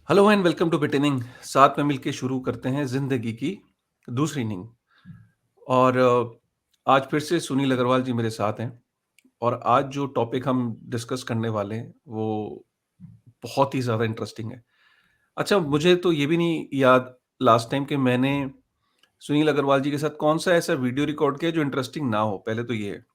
Hello and welcome to बिटिनिंग। साथ में मिलके शुरू करते हैं जिंदगी की दूसरी इनिंग। और आज फिर से सुनील अग्रवाल जी मेरे साथ हैं। और आज जो टॉपिक हम डिस्कस करने वाले हैं वो बहुत ही ज़्यादा इंटरेस्टिंग है। अच्छा, मुझे तो ये भी नहीं याद लास्ट टाइम कि मैंने सुनील अग्रवाल जी के साथ कौन सा ऐसा वीडियो रिकॉर्ड किया जो इंटरेस्टिंग ना हो, पहले तो ये है।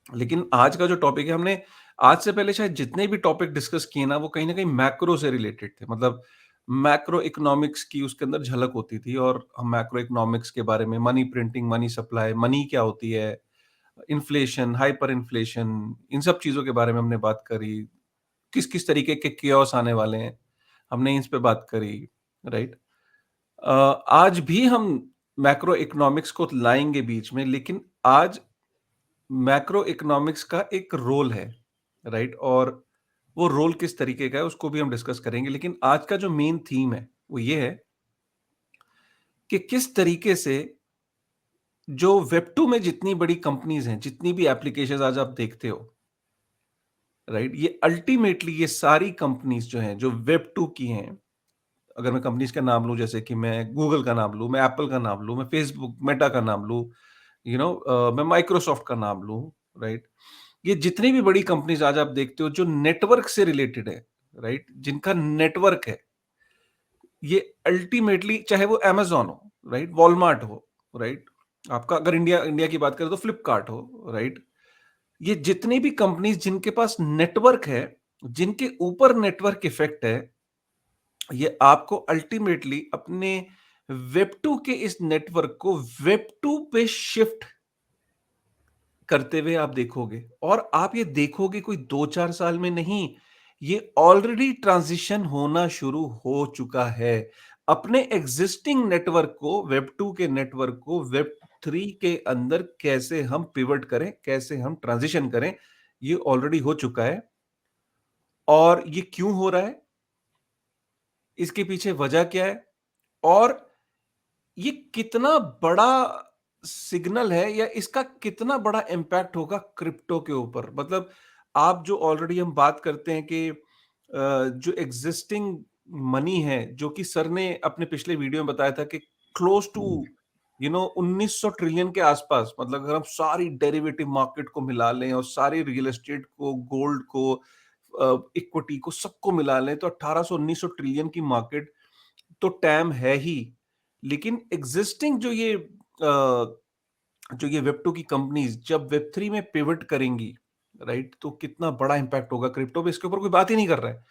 लेकिन आज का जो टॉपिक है, हमने आज से पहले शायद जितने भी टॉपिक डिस्कस किए ना, वो कहीं न कहीं मैक्रो से रिलेटेड थे। मतलब मैक्रो इकोनॉमिक्स की उसके अंदर झलक होती थी और हम मैक्रो इकोनॉमिक्स के बारे में, money printing, money supply, money क्या होती है, इन्फ्लेशन, हाइपर इन्फ्लेशन, इन सब चीज़ों के बारे में हमने बात करी। किस-किस तरीके के कियोस आने वाले हैं, हमने इस पे बात करी, राइट? आज भी हम मैक्रो इकोनॉमिक्स को लाएँगे बीच में, लेकिन आज मैक्रो इकोनॉमिक्स का एक रोल है, राइट? और वो रोल किस तरीके का है उसको भी हम डिस्कस करेंगे। लेकिन आज का जो मेन थीम है वो ये है कि किस तरीके से जो वेब 2 में जितनी बड़ी कंपनीज हैं, जितनी भी एप्लीकेशंस आज आप देखते हो, राइट? ये अल्टीमेटली ये सारी कंपनीज जो हैं, जो वेब 2 की हैं, अगर मैं कंपनीज का नाम लूं, जैसे कि मैं गूगल का नाम लूं, मैं एप्पल का नाम लूं, मैं फेसबुक मेटा का नाम लूं, मैं माइक्रोसॉफ्ट का नाम लूं, राइट? ये जितनी भी बड़ी कंपनीज आज आप देखते हो जो नेटवर्क से रिलेटेड है, राइट? जिनका नेटवर्क है, ये अल्टीमेटली चाहे वो अमेज़न हो, राइट? वॉलमार्ट हो, राइट? आपका अगर इंडिया इंडिया की बात करें तो फ्लिपकार्ट हो, राइट? ये जितनी भी कंपनीज जिनके पास नेटवर्क है, जिनके ऊपर नेटवर्क इफेक्ट है, ये आपको अल्टीमेटली अपने वेब 2 के इस नेटवर्क को वेब 2 पे शिफ्ट करते हुए आप देखोगे। और आप ये देखोगे कोई 2-4 साल में नहीं, ये ऑलरेडी ट्रांजिशन होना शुरू हो चुका है। अपने एग्जिस्टिंग नेटवर्क को, वेब 2 के नेटवर्क को वेब 3 के अंदर कैसे हम पिवट करें, कैसे हम ट्रांजिशन करें, ये ऑलरेडी हो चुका है। और ये क्यों हो रहा है? इसके पीछे वजह क्या है? और ये कितना बड़ा सिग्नल है या इसका कितना बड़ा इम्पैक्ट होगा क्रिप्टो के ऊपर? मतलब आप जो ऑलरेडी हम बात करते हैं कि जो एग्जिस्टिंग मनी है, जो कि सर ने अपने पिछले वीडियो में बताया था कि क्लोज टू 1900 ट्रिलियन के आसपास, मतलब अगर हम सारी डेरिवेटिव मार्केट को मिला लें और सारी रियल एस्टेट को, गोल्ड को, इक्विटी को, सबको मिला लें, तो 1800 1900 ट्रिलियन की मार्केट तो टैम है ही। लेकिन एग्जिस्टिंग जो ये वेब 2 की कंपनीज जब वेब 3 में पिवट करेंगी, राइट? तो कितना बड़ा इंपैक्ट होगा क्रिप्टो पे, इसके ऊपर कोई बात ही नहीं कर रहा है।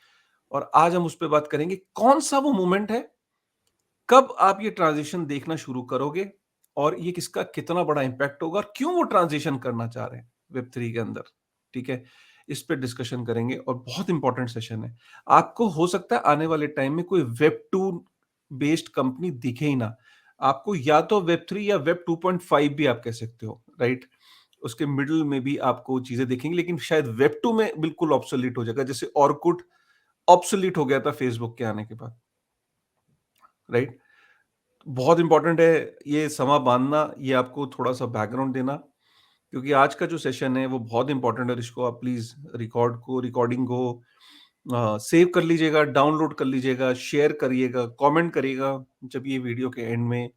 और आज हम उस पे बात करेंगे, कौन सा वो मोमेंट है, कब आप ये ट्रांजिशन देखना शुरू करोगे, और ये किसका कितना बड़ा इंपैक्ट होगा, और क्यों वो ट्रांजिशन करना चाह रहे हैं वेब 3 के अंदर। ठीक है? इस पे डिस्कशन करेंगे और बहुत इंपॉर्टेंट सेशन है। आपको हो सकता है आने वाले टाइम में कोई वेब 2 बेस्ड कंपनी दिखे ही ना। आपको या तो वेब 3 या वेब 2.5 भी आप कह सकते हो, राइट? उसके मिडल में भी आपको चीजें दिखेंगी, लेकिन शायद वेब 2 में बिल्कुल ऑब्सोलीट हो जाएगा, जैसे ऑर्कुट ऑब्सोलीट हो गया था फेसबुक के आने के बाद, राइट? बहुत इंपॉर्टेंट है ये समा बांधना, ये आपको थोड़ा-सा बैकग्राउंड देना, क्योंकि आज का जो सेशन है वो बहुत इंपॉर्टेंट है, और इसको आप प्लीज़ रिकॉर्डिंग को सेव कर लीजिएगा, डाउनलोड कर लीजिएगा, शेयर करिएगा, कमेंट करिएगा जब ये वीडियो के एंड में,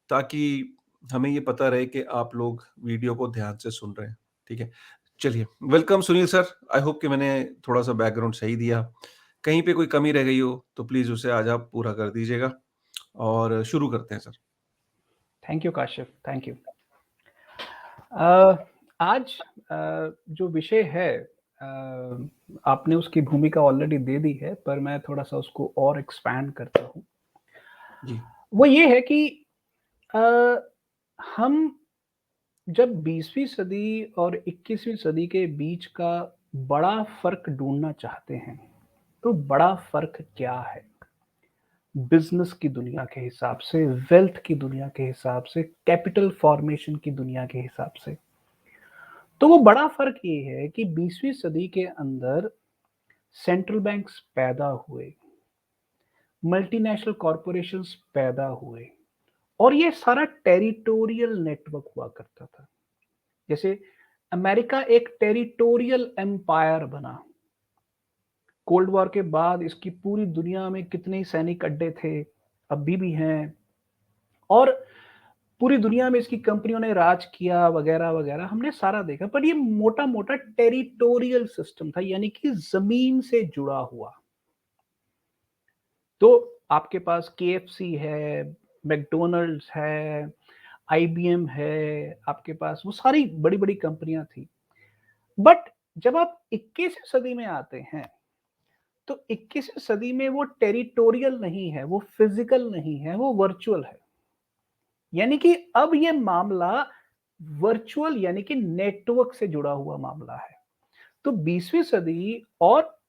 ताकि हमें ये पता रहे कि आप लोग वीडियो को ध्यान से सुन रहे हैं, ठीक है? चलिए, welcome Sunil sir. I hope कि मैंने थोड़ा-सा बैकग्राउंड सही दिया। कहीं पे कोई कमी रह गई हो तो प्लीज़ उसे आज आप पूरा कर दीजिएगा, और शुरू करते हैं sir. Thank you Kashif, thank you. Uh, आज जो विषय है, आपने उसकी भूमिका ऑलरेडी दे दी है, पर मैं थोड़ा-सा उसको और एक्सपैंड करता हूँ। जी। वो ये है कि अ, हम जब 20वीं सदी और 21वीं सदी के बीच का बड़ा फ़र्क ढूँढना चाहते हैं, तो बड़ा फ़र्क क्या है? बिज़नेस की दुनिया के हिसाब से, वेल्थ की दुनिया के हिसाब से, कैपिटल फ़ॉर्मेशन की दुनिया के हिसाब से। तो वो बड़ा फ़र्क ये है कि 20वीं सदी के अंदर सेंट्रल बैंक्स पैदा हुए, मल्टीनेशनल कॉर्पोरेशंस पैदा हुए, और ये सारा टेरिटोरियल नेटवर्क हुआ करता था। जैसे अमेरिका एक टेरिटोरियल एम्पायर बना, कोल्ड वॉर के बाद इसकी पूरी दुनिया में कितने ही सैनिक अड्डे थे, अभी भी हैं और पूरी दुनिया में इसकी कंपनियों ने राज किया वगैरह-वगैरह हमने सारा देखा। पर ये मोटा-मोटा टेरिटोरियल सिस्टम था यानी कि ज़मीन से जुड़ा हुआ। तो आपके पास केएफसी है, मैकडॉनल्ड्स है, आईबीएम है, आपके पास वो सारी बड़ी-बड़ी कंपनियाँ थी। बट जब आप 21वीं सदी में आते हैं, तो 21वीं सदी में वो टेरिटोरियल नहीं है, वो फिज़िकल नहीं है, वो वर्चुअल है। यानी कि अब ये मामला वर्चुअल यानी कि नेटवर्क से जुड़ा हुआ मामला है। तो 20वीं सदी और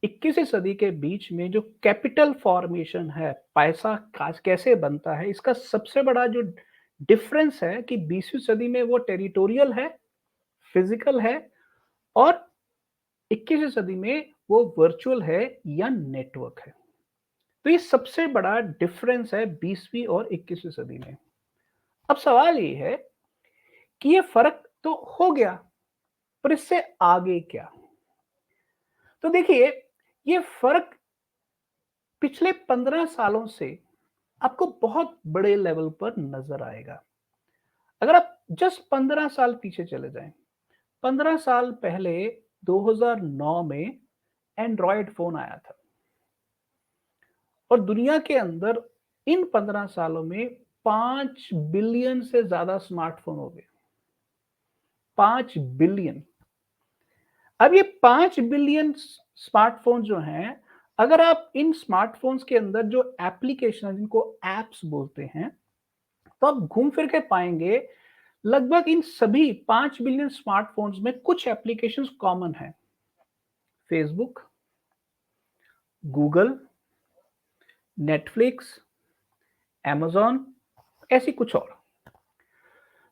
21वीं सदी के बीच में जो कैपिटल फॉर्मेशन है, पैसा कैसे बनता है, इसका सबसे बड़ा जो डिफरेंस है कि 20वीं सदी में वो टेरिटोरियल है, फिजिकल है और 21वीं सदी में वो वर्चुअल है या नेटवर्क है। तो ये सबसे बड़ा डिफरेंस है 20वीं और 21वीं सदी में। अब सवाल ये है कि ये फर्क तो हो गया, पर इससे आगे क्या? तो देखिए, ये फर्क पिछले 15 सालों से आपको बहुत बड़े लेवल पर नज़र आएगा। अगर आप जस्ट 15 साल पीछे चले जाएँ, 15 साल पहले 2009 में एंड्रॉयड फ़ोन आया था और दुनिया के अंदर इन 15 सालों में 5 बिलियन से ज़्यादा स्मार्टफ़ोन हो गए। 5 बिलियन। अब ये 5 बिलियन स्मार्टफ़ोन जो हैं, अगर आप इन स्मार्टफ़ोन्स के अंदर जो एप्लीकेशन है जिनको ऐप्स बोलते हैं, तो आप घूम फिर के पाएँगे लगभग इन सभी 5 बिलियन स्मार्टफ़ोन्स में कुछ एप्लीकेशंस कॉमन हैं। फ़ेसबुक, गूगल, नेटफ्लिक्स, अमेज़न ऐसी कुछ और।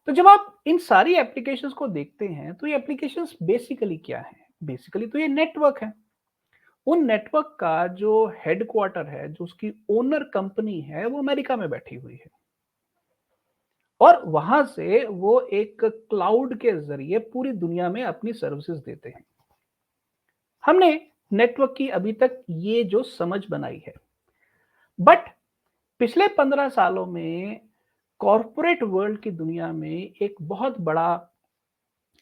तो जब आप इन सारी एप्लीकेशंस को देखते हैं, तो ये एप्लीकेशंस बेसिकली क्या हैं? बेसिकली तो ये नेटवर्क है। उन नेटवर्क का जो हेडक्वार्टर है, जो उसकी ओनर कंपनी है, वो अमेरिका में बैठी हुई है। और वहाँ से वो एक क्लाउड के ज़रिए पूरी दुनिया में अपनी सर्विसेज़ देते हैं। हमने नेटवर्क की अभी तक ये जो समझ बनाई है। बट पिछले 15 सालों में कॉर्पोरेट वर्ल्ड की दुनिया में एक बहुत बड़ा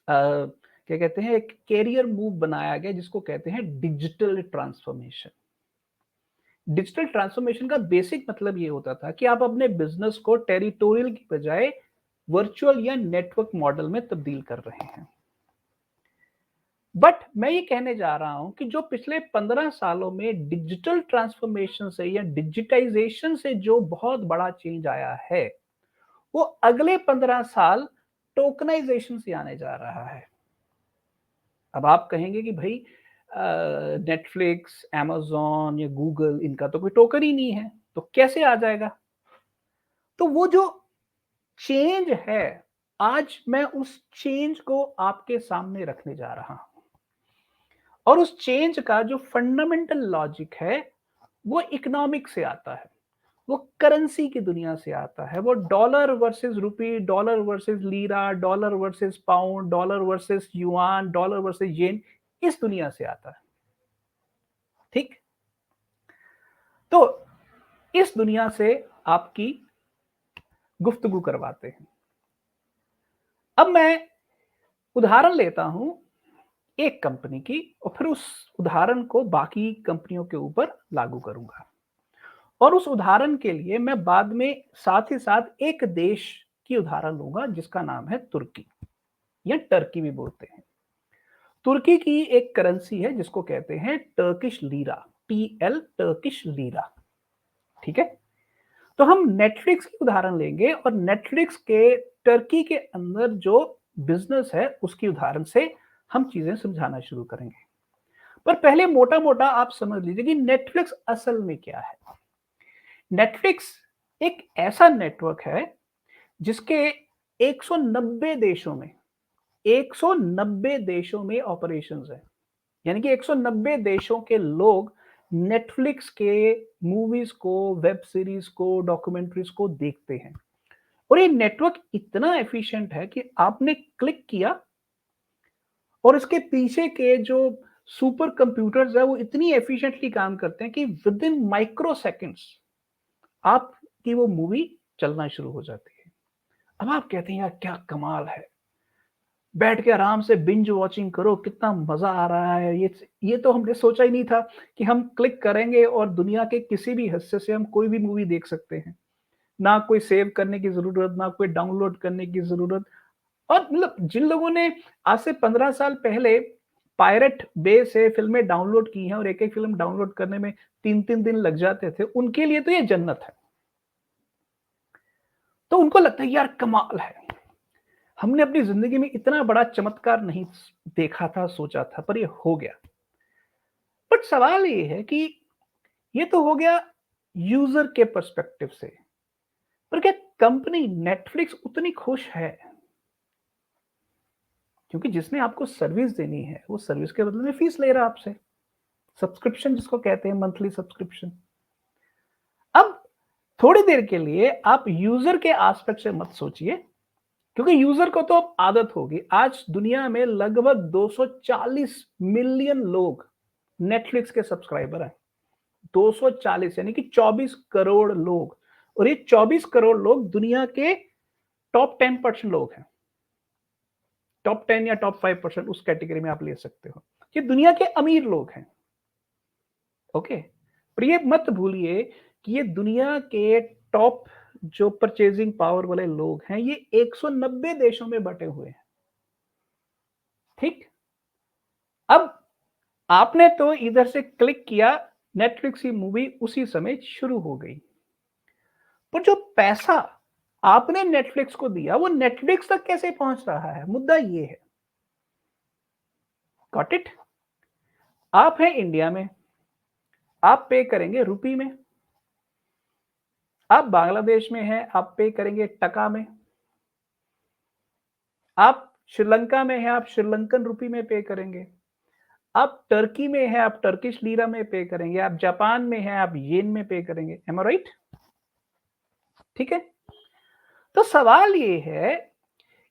क्या कहते हैं एक कैरियर मूव बनाया गया जिसको कहते हैं डिजिटल ट्रांसफॉर्मेशन। डिजिटल ट्रांसफॉर्मेशन का बेसिक मतलब ये होता था कि आप अपने बिजनेस को टेरिटोरियल की बजाय वर्चुअल या नेटवर्क मॉडल में तब्दील कर रहे हैं। बट मैं ये कहने जा रहा हूं कि जो पिछले 15 सालों में डिजिटल ट्रांसफॉर्मेशन से या डिजिटाइजेशन से जो बहुत बड़ा चेंज आया है, वो अगले 15 साल टोकनाइजेशन से आने जा रहा है। अब आप कहेंगे कि भाई नेटफ्लिक्स, अमेज़न या गूगल इनका तो कोई टोकन ही नहीं है, तो कैसे आ जाएगा? तो वो जो चेंज है, आज मैं उस चेंज को आपके सामने रखने जा रहा हूँ। और उस चेंज का जो फंडामेंटल लॉजिक है, वो इकोनॉमिक से आता है। वो करेंसी की दुनिया से आता है। वो dollar versus rupee, dollar versus lira, dollar versus pound, dollar versus yuan, dollar versus yen इस दुनिया से आता है। ठीक? तो इस दुनिया से आपकी गुफ्तगू करवाते हैं। अब मैं उदाहरण लेता हूं एक कंपनी की और फिर उस उदाहरण को बाकी कंपनियों के ऊपर लागू करूंगा। और उस उदाहरण के लिए मैं बाद में साथ ही साथ एक देश की उदाहरण लूंगा जिसका नाम है तुर्की या टर्की भी बोलते हैं। तुर्की की एक करेंसी है जिसको कहते हैं Turkish lira, TL Turkish lira. ठीक है? तो हम नेटफ्लिक्स की उदाहरण लेंगे और नेटफ्लिक्स के टर्की के अंदर जो बिजनेस है उसकी उदाहरण से हम चीजें समझाना शुरू करेंगे। पर पहले मोटा-मोटा आप समझ लीजिए कि नेटफ्लिक्स असल में क्या है। नेटफ्लिक्स एक ऐसा नेटवर्क है जिसके 190 देशों में 190 देशों में ऑपरेशंस है। यानी कि 190 देशों के लोग नेटफ्लिक्स के मूवीज को, वेब सीरीज को, डॉक्यूमेंट्रीज को देखते हैं। और ये नेटवर्क इतना एफिशिएंट है कि आपने क्लिक किया और इसके पीछे के जो सुपर कंप्यूटर्स है वो इतनी एफिशिएंटली काम करते हैं कि विद इन माइक्रो सेकंड्स आपकी वो मूवी चलना शुरू हो जाती है। अब आप कहते हैं यार क्या कमाल है, बैठ के आराम से बिंज वॉचिंग करो, कितना मजा आ रहा है। ये तो हमने सोचा ही नहीं था कि हम क्लिक करेंगे और दुनिया के किसी भी हिस्से से हम कोई भी मूवी देख सकते हैं। ना कोई सेव करने की जरूरत, ना कोई डाउनलोड करने की जरूरत। और मतलब जिन लोगों ने आज से 15 साल पहले पायरेट बे से फिल्में डाउनलोड की हैं और एक-एक फिल्म डाउनलोड करने में 3-3 दिन लग जाते थे, उनके लिए तो ये जन्नत है। तो उनको लगता है यार कमाल है। हमने अपनी ज़िंदगी में इतना बड़ा चमत्कार नहीं देखा था, सोचा था, पर ये हो गया। बट सवाल ये है कि ये तो हो गया यूज़र के पर्सपेक्टिव से, पर क्या कंपनी नेटफ्लिक्स उतनी खुश है? क्योंकि जिसने आपको सर्विस देनी है, वो सर्विस के बदले में फीस ले रहा है आपसे। सब्सक्रिप्शन जिसको कहते हैं, मंथली सब्सक्रिप्शन। अब थोड़ी देर के लिए आप यूज़र के एस्पेक्ट से मत सोचिए, क्योंकि यूज़र को तो अब आदत होगी। आज दुनिया में लगभग 240 मिलियन लोग नेटफ्लिक्स के सब्सक्राइबर हैं। 240 यानी कि 24 करोड़ लोग। और ये 24 करोड़ लोग दुनिया के टॉप 10% लोग हैं। टॉप 10 या टॉप 5% उस कैटेगरी में आप ले सकते हो। ये दुनिया के अमीर लोग हैं। ओके, पर ये मत भूलिए कि ये दुनिया के टॉप जो परचेजिंग पावर वाले लोग हैं, ये 190 देशों में बटे हुए हैं। ठीक। अब आपने तो इधर से क्लिक किया, नेटफ्लिक्स की मूवी उसी समय शुरू हो गई। पर जो पैसा आपने नेटफ्लिक्स को दिया, वो नेटफ्लिक्स तक कैसे पहुंच रहा है? मुद्दा ये है। Got it? आप हैं इंडिया में, आप पे करेंगे रुपी में। आप बांग्लादेश में हैं, आप पे करेंगे टका में। आप श्रीलंका में हैं, आप श्रीलंकन रुपी में पे करेंगे। आप टर्की में हैं, आप टर्किश लीरा में पे करेंगे। आप जापान में हैं, आप येन में पे करेंगे। एम आई राइट? ठीक है। तो सवाल ये है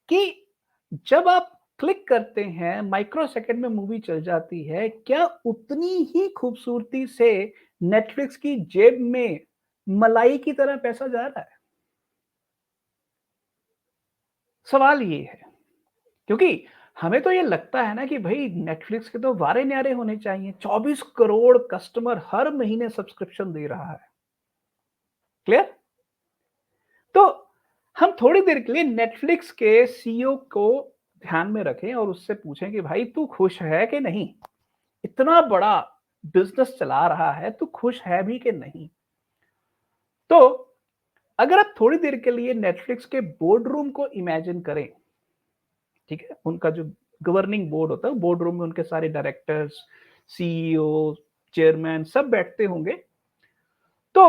कि जब आप क्लिक करते हैं, माइक्रो सेकंड में मूवी चल जाती है, क्या उतनी ही खूबसूरती से नेटफ्लिक्स की जेब में मलाई की तरह पैसा जा रहा है? सवाल ये है। क्योंकि हमें तो ये लगता है ना कि भाई नेटफ्लिक्स के तो वारे न्यारे होने चाहिए। 24 करोड़ कस्टमर हर महीने सब्सक्रिप्शन दे रहा है। क्लियर? तो हम थोड़ी देर के लिए नेटफ्लिक्स के सीईओ को ध्यान में रखें और उससे पूछें कि भाई तू खुश है कि नहीं? इतना बड़ा बिजनेस चला रहा है, तू खुश है भी कि नहीं? तो अगर आप थोड़ी देर के लिए नेटफ्लिक्स के बोर्ड रूम को इमेजिन करें, ठीक है? उनका जो गवर्निंग बोर्ड होता है, बोर्ड रूम में उनके सारे डायरेक्टर्स, सीईओ, चेयरमैन सब बैठते होंगे। तो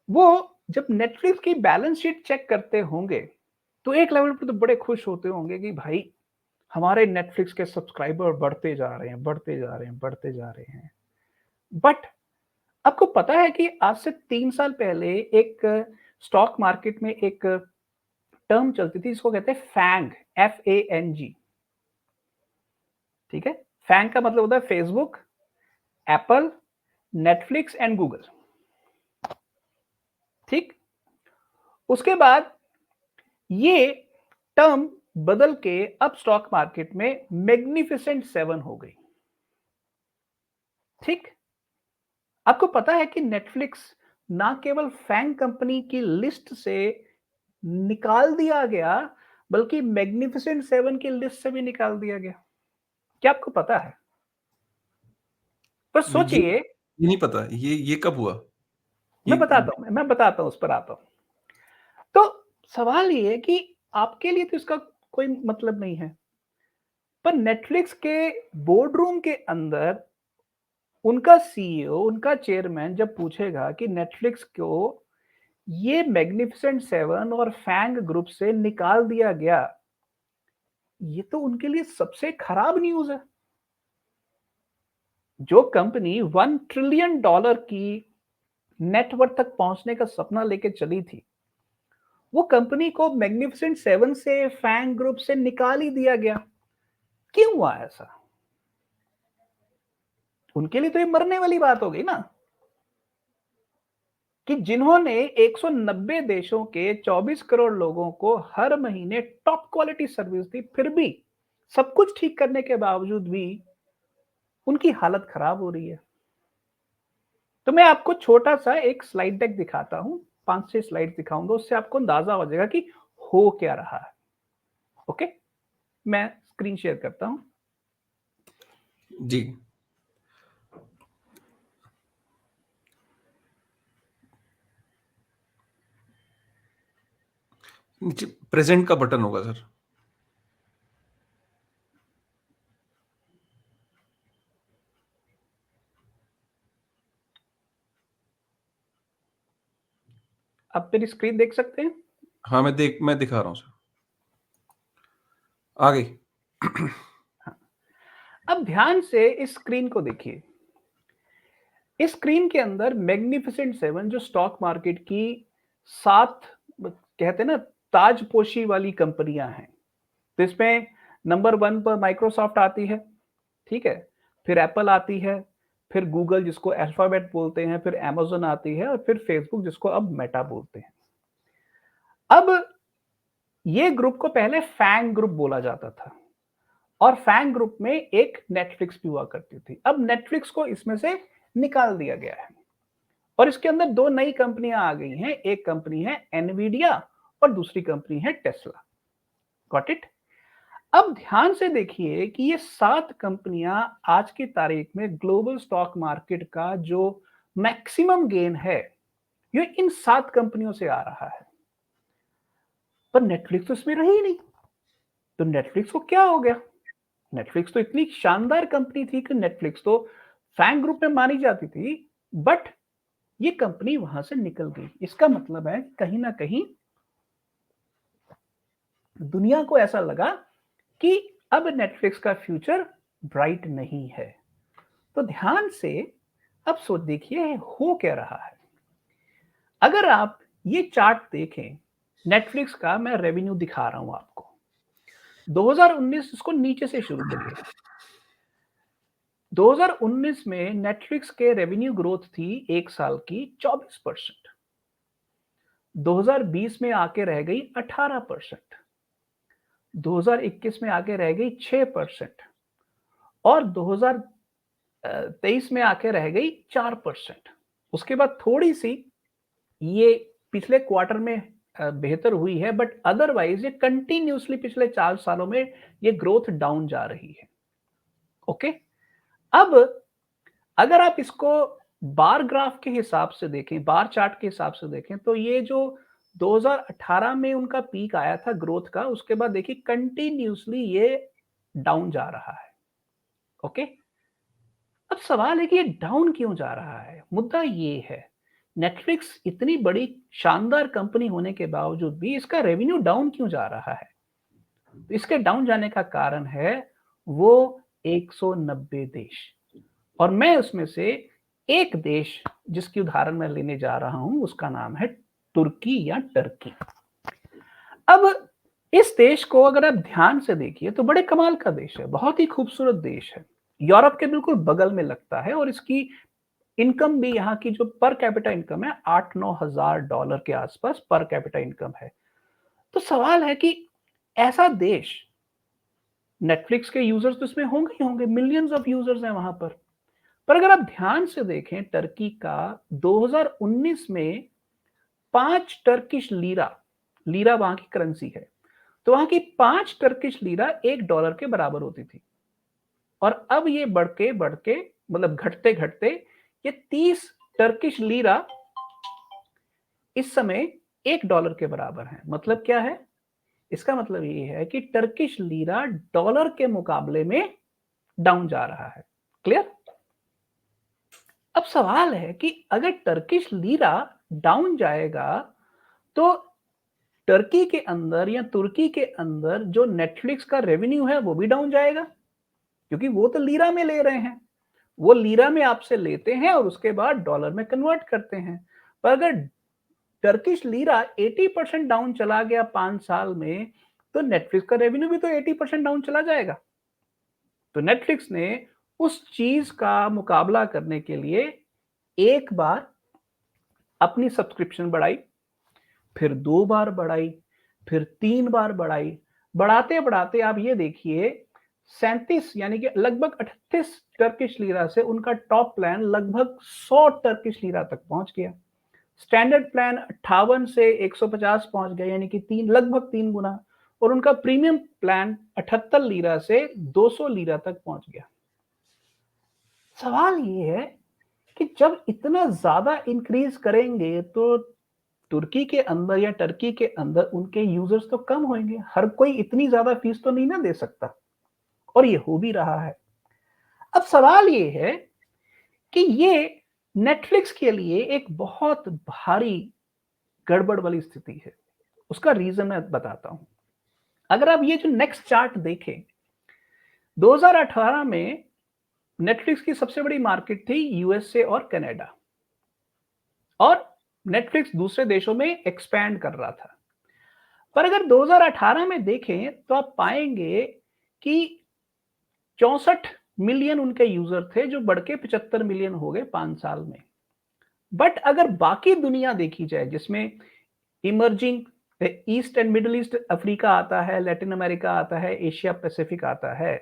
वो जब नेटफ्लिक्स की बैलेंस शीट चेक करते होंगे, तो एक लेवल पे तो बड़े खुश होते होंगे कि भाई हमारे नेटफ्लिक्स के सब्सक्राइबर बढ़ते जा रहे हैं, बढ़ते जा रहे हैं, बढ़ते जा रहे हैं। बट आपको पता है कि आज से 3 साल पहले एक स्टॉक मार्केट में एक टर्म चलती थी, जिसको कहते हैं फैंग, FANG। ठीक है? फैंग का मतलब होता है Facebook, Apple, Netflix and Google. ठीक? उसके बाद ये टर्म बदल के अब स्टॉक मार्केट में मैग्निफिसेंट 7 हो गई। ठीक? आपको पता है कि नेटफ्लिक्स ना केवल फैंग कंपनी की लिस्ट से निकाल दिया गया, बल्कि मैग्निफिसेंट 7 की लिस्ट से भी निकाल दिया गया। क्या आपको पता है? पर सोचिए। ये नहीं पता, ये कब हुआ? ये मैं बताता हूं, उस पर आता हूं। तो सवाल ये है कि आपके लिए तो इसका कोई मतलब नहीं है, पर नेटफ्लिक्स के बोर्ड रूम के अंदर उनका सीईओ, उनका चेयरमैन जब पूछेगा कि नेटफ्लिक्स को ये मैग्निफिसेंट 7 और फैंग ग्रुप से निकाल दिया गया, ये तो उनके लिए सबसे खराब न्यूज़ है। जो कंपनी $1 ट्रिलियन की नेटवर्थ तक पहुंचने का सपना लेके चली थी, वो कंपनी को मैग्निफिसेंट 7 से, फैंग ग्रुप से निकाल ही दिया गया। क्यों हुआ ऐसा? उनके लिए तो ये मरने वाली बात हो गई ना, कि जिन्होंने 190 देशों के 24 करोड़ लोगों को हर महीने टॉप क्वालिटी सर्विस दी, फिर भी सब कुछ ठीक करने के बावजूद भी उनकी हालत खराब हो रही है। तो मैं आपको छोटा-सा एक स्लाइड डेक दिखाता हूँ, 5-6 स्लाइड दिखाऊँगा, उससे आपको अंदाज़ा हो जाएगा कि हो क्या रहा है। ओके? मैं स्क्रीन शेयर करता हूँ। जी। नीचे प्रेज़ेंट का बटन होगा सर। आप मेरी स्क्रीन देख सकते हैं? हाँ, मैं दिखा रहा हूँ सर। आ गई। हाँ। अब ध्यान से इस स्क्रीन को देखिए। इस स्क्रीन के अंदर मैग्निफिसेंट 7 जो स्टॉक मार्केट की 7 कहते हैं ना ताजपोशी वाली कंपनियां हैं। तो इसमें नंबर 1 पर माइक्रोसॉफ्ट आती है, ठीक है? फिर एप्पल आती है, फिर गूगल जिसको अल्फाबेट बोलते हैं, फिर अमेज़न आती है और फिर फेसबुक जिसको अब मेटा बोलते हैं। अब ये ग्रुप को पहले फैंग ग्रुप बोला जाता था और फैंग ग्रुप में एक नेटफ्लिक्स भी हुआ करती थी। अब नेटफ्लिक्स को इसमें से निकाल दिया गया है और इसके अंदर 2 नई कंपनियां आ गई हैं। एक कंपनी है एनवीडिया और दूसरी कंपनी है टेस्ला। Got it? अब ध्यान से देखिए कि ये 7 कंपनियां आज की तारीख में ग्लोबल स्टॉक मार्केट का जो मैक्सिमम गेन है, ये इन 7 कंपनियों से आ रहा है। पर नेटफ्लिक्स तो इसमें रही ही नहीं। तो नेटफ्लिक्स को क्या हो गया? नेटफ्लिक्स तो इतनी शानदार कंपनी थी कि नेटफ्लिक्स तो फैंग ग्रुप में मानी जाती थी, बट ये कंपनी वहां से निकल गई। इसका मतलब है कहीं ना कहीं दुनिया को ऐसा लगा कि अब नेटफ्लिक्स का फ्यूचर ब्राइट नहीं है। तो ध्यान से अब सोच देखिए हो क्या रहा है। अगर आप ये चार्ट देखें, नेटफ्लिक्स का मैं रेवेन्यू दिखा रहा हूं आपको। 2019 इसको नीचे से शुरू करिए। 2019 में नेटफ्लिक्स के रेवेन्यू ग्रोथ थी एक साल की 24%। 2020 में आके रह गई 18%। 2021 में आके रह गई 6% और 2023 में आके रह गई 4%। उसके बाद थोड़ी सी ये पिछले क्वार्टर में बेहतर हुई है, बट अदरवाइज ये कंटिन्यूअसली पिछले 4 सालों में ये ग्रोथ डाउन जा रही है। ओके? अब अगर आप इसको बार ग्राफ के हिसाब से देखें, बार चार्ट के हिसाब से देखें, तो ये जो 2018 में उनका पीक आया था ग्रोथ का, उसके बाद देखिए कंटिन्यूअसली ये डाउन जा रहा है। ओके? अब सवाल है कि ये डाउन क्यों जा रहा है? मुद्दा ये है, नेटफ्लिक्स इतनी बड़ी शानदार कंपनी होने के बावजूद भी इसका रेवेन्यू डाउन क्यों जा रहा है? तो इसके डाउन जाने का कारण है वो 190 देश, और मैं उसमें से एक देश जिसकी उदाहरण मैं लेने जा रहा हूं उसका नाम है तुर्की या टर्की। अब इस देश को अगर आप ध्यान से देखिए तो बड़े कमाल का देश है, बहुत ही खूबसूरत देश है। यूरोप के बिल्कुल बगल में लगता है और इसकी इनकम भी यहाँ की जो पर कैपिटा इनकम है 8-9 हजार डॉलर के आसपास पर कैपिटा इनकम है। तो सवाल है कि ऐसा देश, नेटफ्लिक्स के यूजर्स तो इसमें होंगे ही होंगे, मिलियंस ऑफ यूजर्स हैं वहां पर अगर आप ध्यान से देखें टर्की का 2019 में 5 टर्किश लीरा, लीरा वहां की करेंसी है, तो वहां की 5 टर्किश लीरा 1 डॉलर के बराबर होती थी और अब ये बढ़ के मतलब घटते घटते ये 30 टर्किश लीरा इस समय 1 डॉलर के बराबर है। मतलब क्या है? इसका मतलब ये है कि टर्किश लीरा डॉलर के मुकाबले में डाउन जा रहा है। क्लियर? अब सवाल है कि अगर टर्किश लीरा डाउन जाएगा तो टर्की के अंदर या तुर्की के अंदर जो नेटफ्लिक्स का रेवेन्यू है वो भी डाउन जाएगा, क्योंकि वो तो लीरा में ले रहे हैं। वो लीरा में आपसे लेते हैं और उसके बाद डॉलर में कन्वर्ट करते हैं। पर अगर टर्किश लीरा 80% डाउन चला गया 5 साल में, तो नेटफ्लिक्स का रेवेन्यू भी तो 80% डाउन चला जाएगा। तो नेटफ्लिक्स ने उस चीज़ का मुकाबला करने के लिए एक बार अपनी सब्सक्रिप्शन बढ़ाई, फिर 2 बार बढ़ाई, फिर 3 बार बढ़ाई। बढ़ाते-बढ़ाते आप ये देखिए 37 यानी कि लगभग 38 टर्किश लीरा से उनका टॉप प्लान लगभग 100 टर्किश लीरा तक पहुँच गया। स्टैंडर्ड प्लान 58 से 150 पहुँच गया यानी कि 3 लगभग 3 गुना और उनका प्रीमियम प्लान 78 लीरा से 200 लीरा तक पहुँच गया। सवाल ये है कि जब इतना ज़्यादा इंक्रीज़ करेंगे तो तुर्की के अंदर या टर्की के अंदर उनके यूज़र्स तो कम होंगे। हर कोई इतनी ज़्यादा फ़ीस तो नहीं ना दे सकता और ये हो भी रहा है। अब सवाल ये है कि ये नेटफ्लिक्स के लिए एक बहुत भारी गड़बड़ वाली स्थिति है। उसका रीज़न मैं बताता हूँ। अगर आप ये जो नेक्स्ट चार्ट देखें, 2018 में नेटफ्लिक्स की सबसे बड़ी मार्केट थी यूएसए और कनाडा और नेटफ्लिक्स दूसरे देशों में एक्सपैंड कर रहा था। पर अगर 2018 में देखें तो आप पाएंगे कि 64 मिलियन उनके यूजर थे जो बढ़ के 75 मिलियन हो गए 5 साल में। बट अगर बाकी दुनिया देखी जाए जिसमें emerging east and middle east Africa आता है, लैटिन अमेरिका आता है, एशिया पैसिफिक आता है,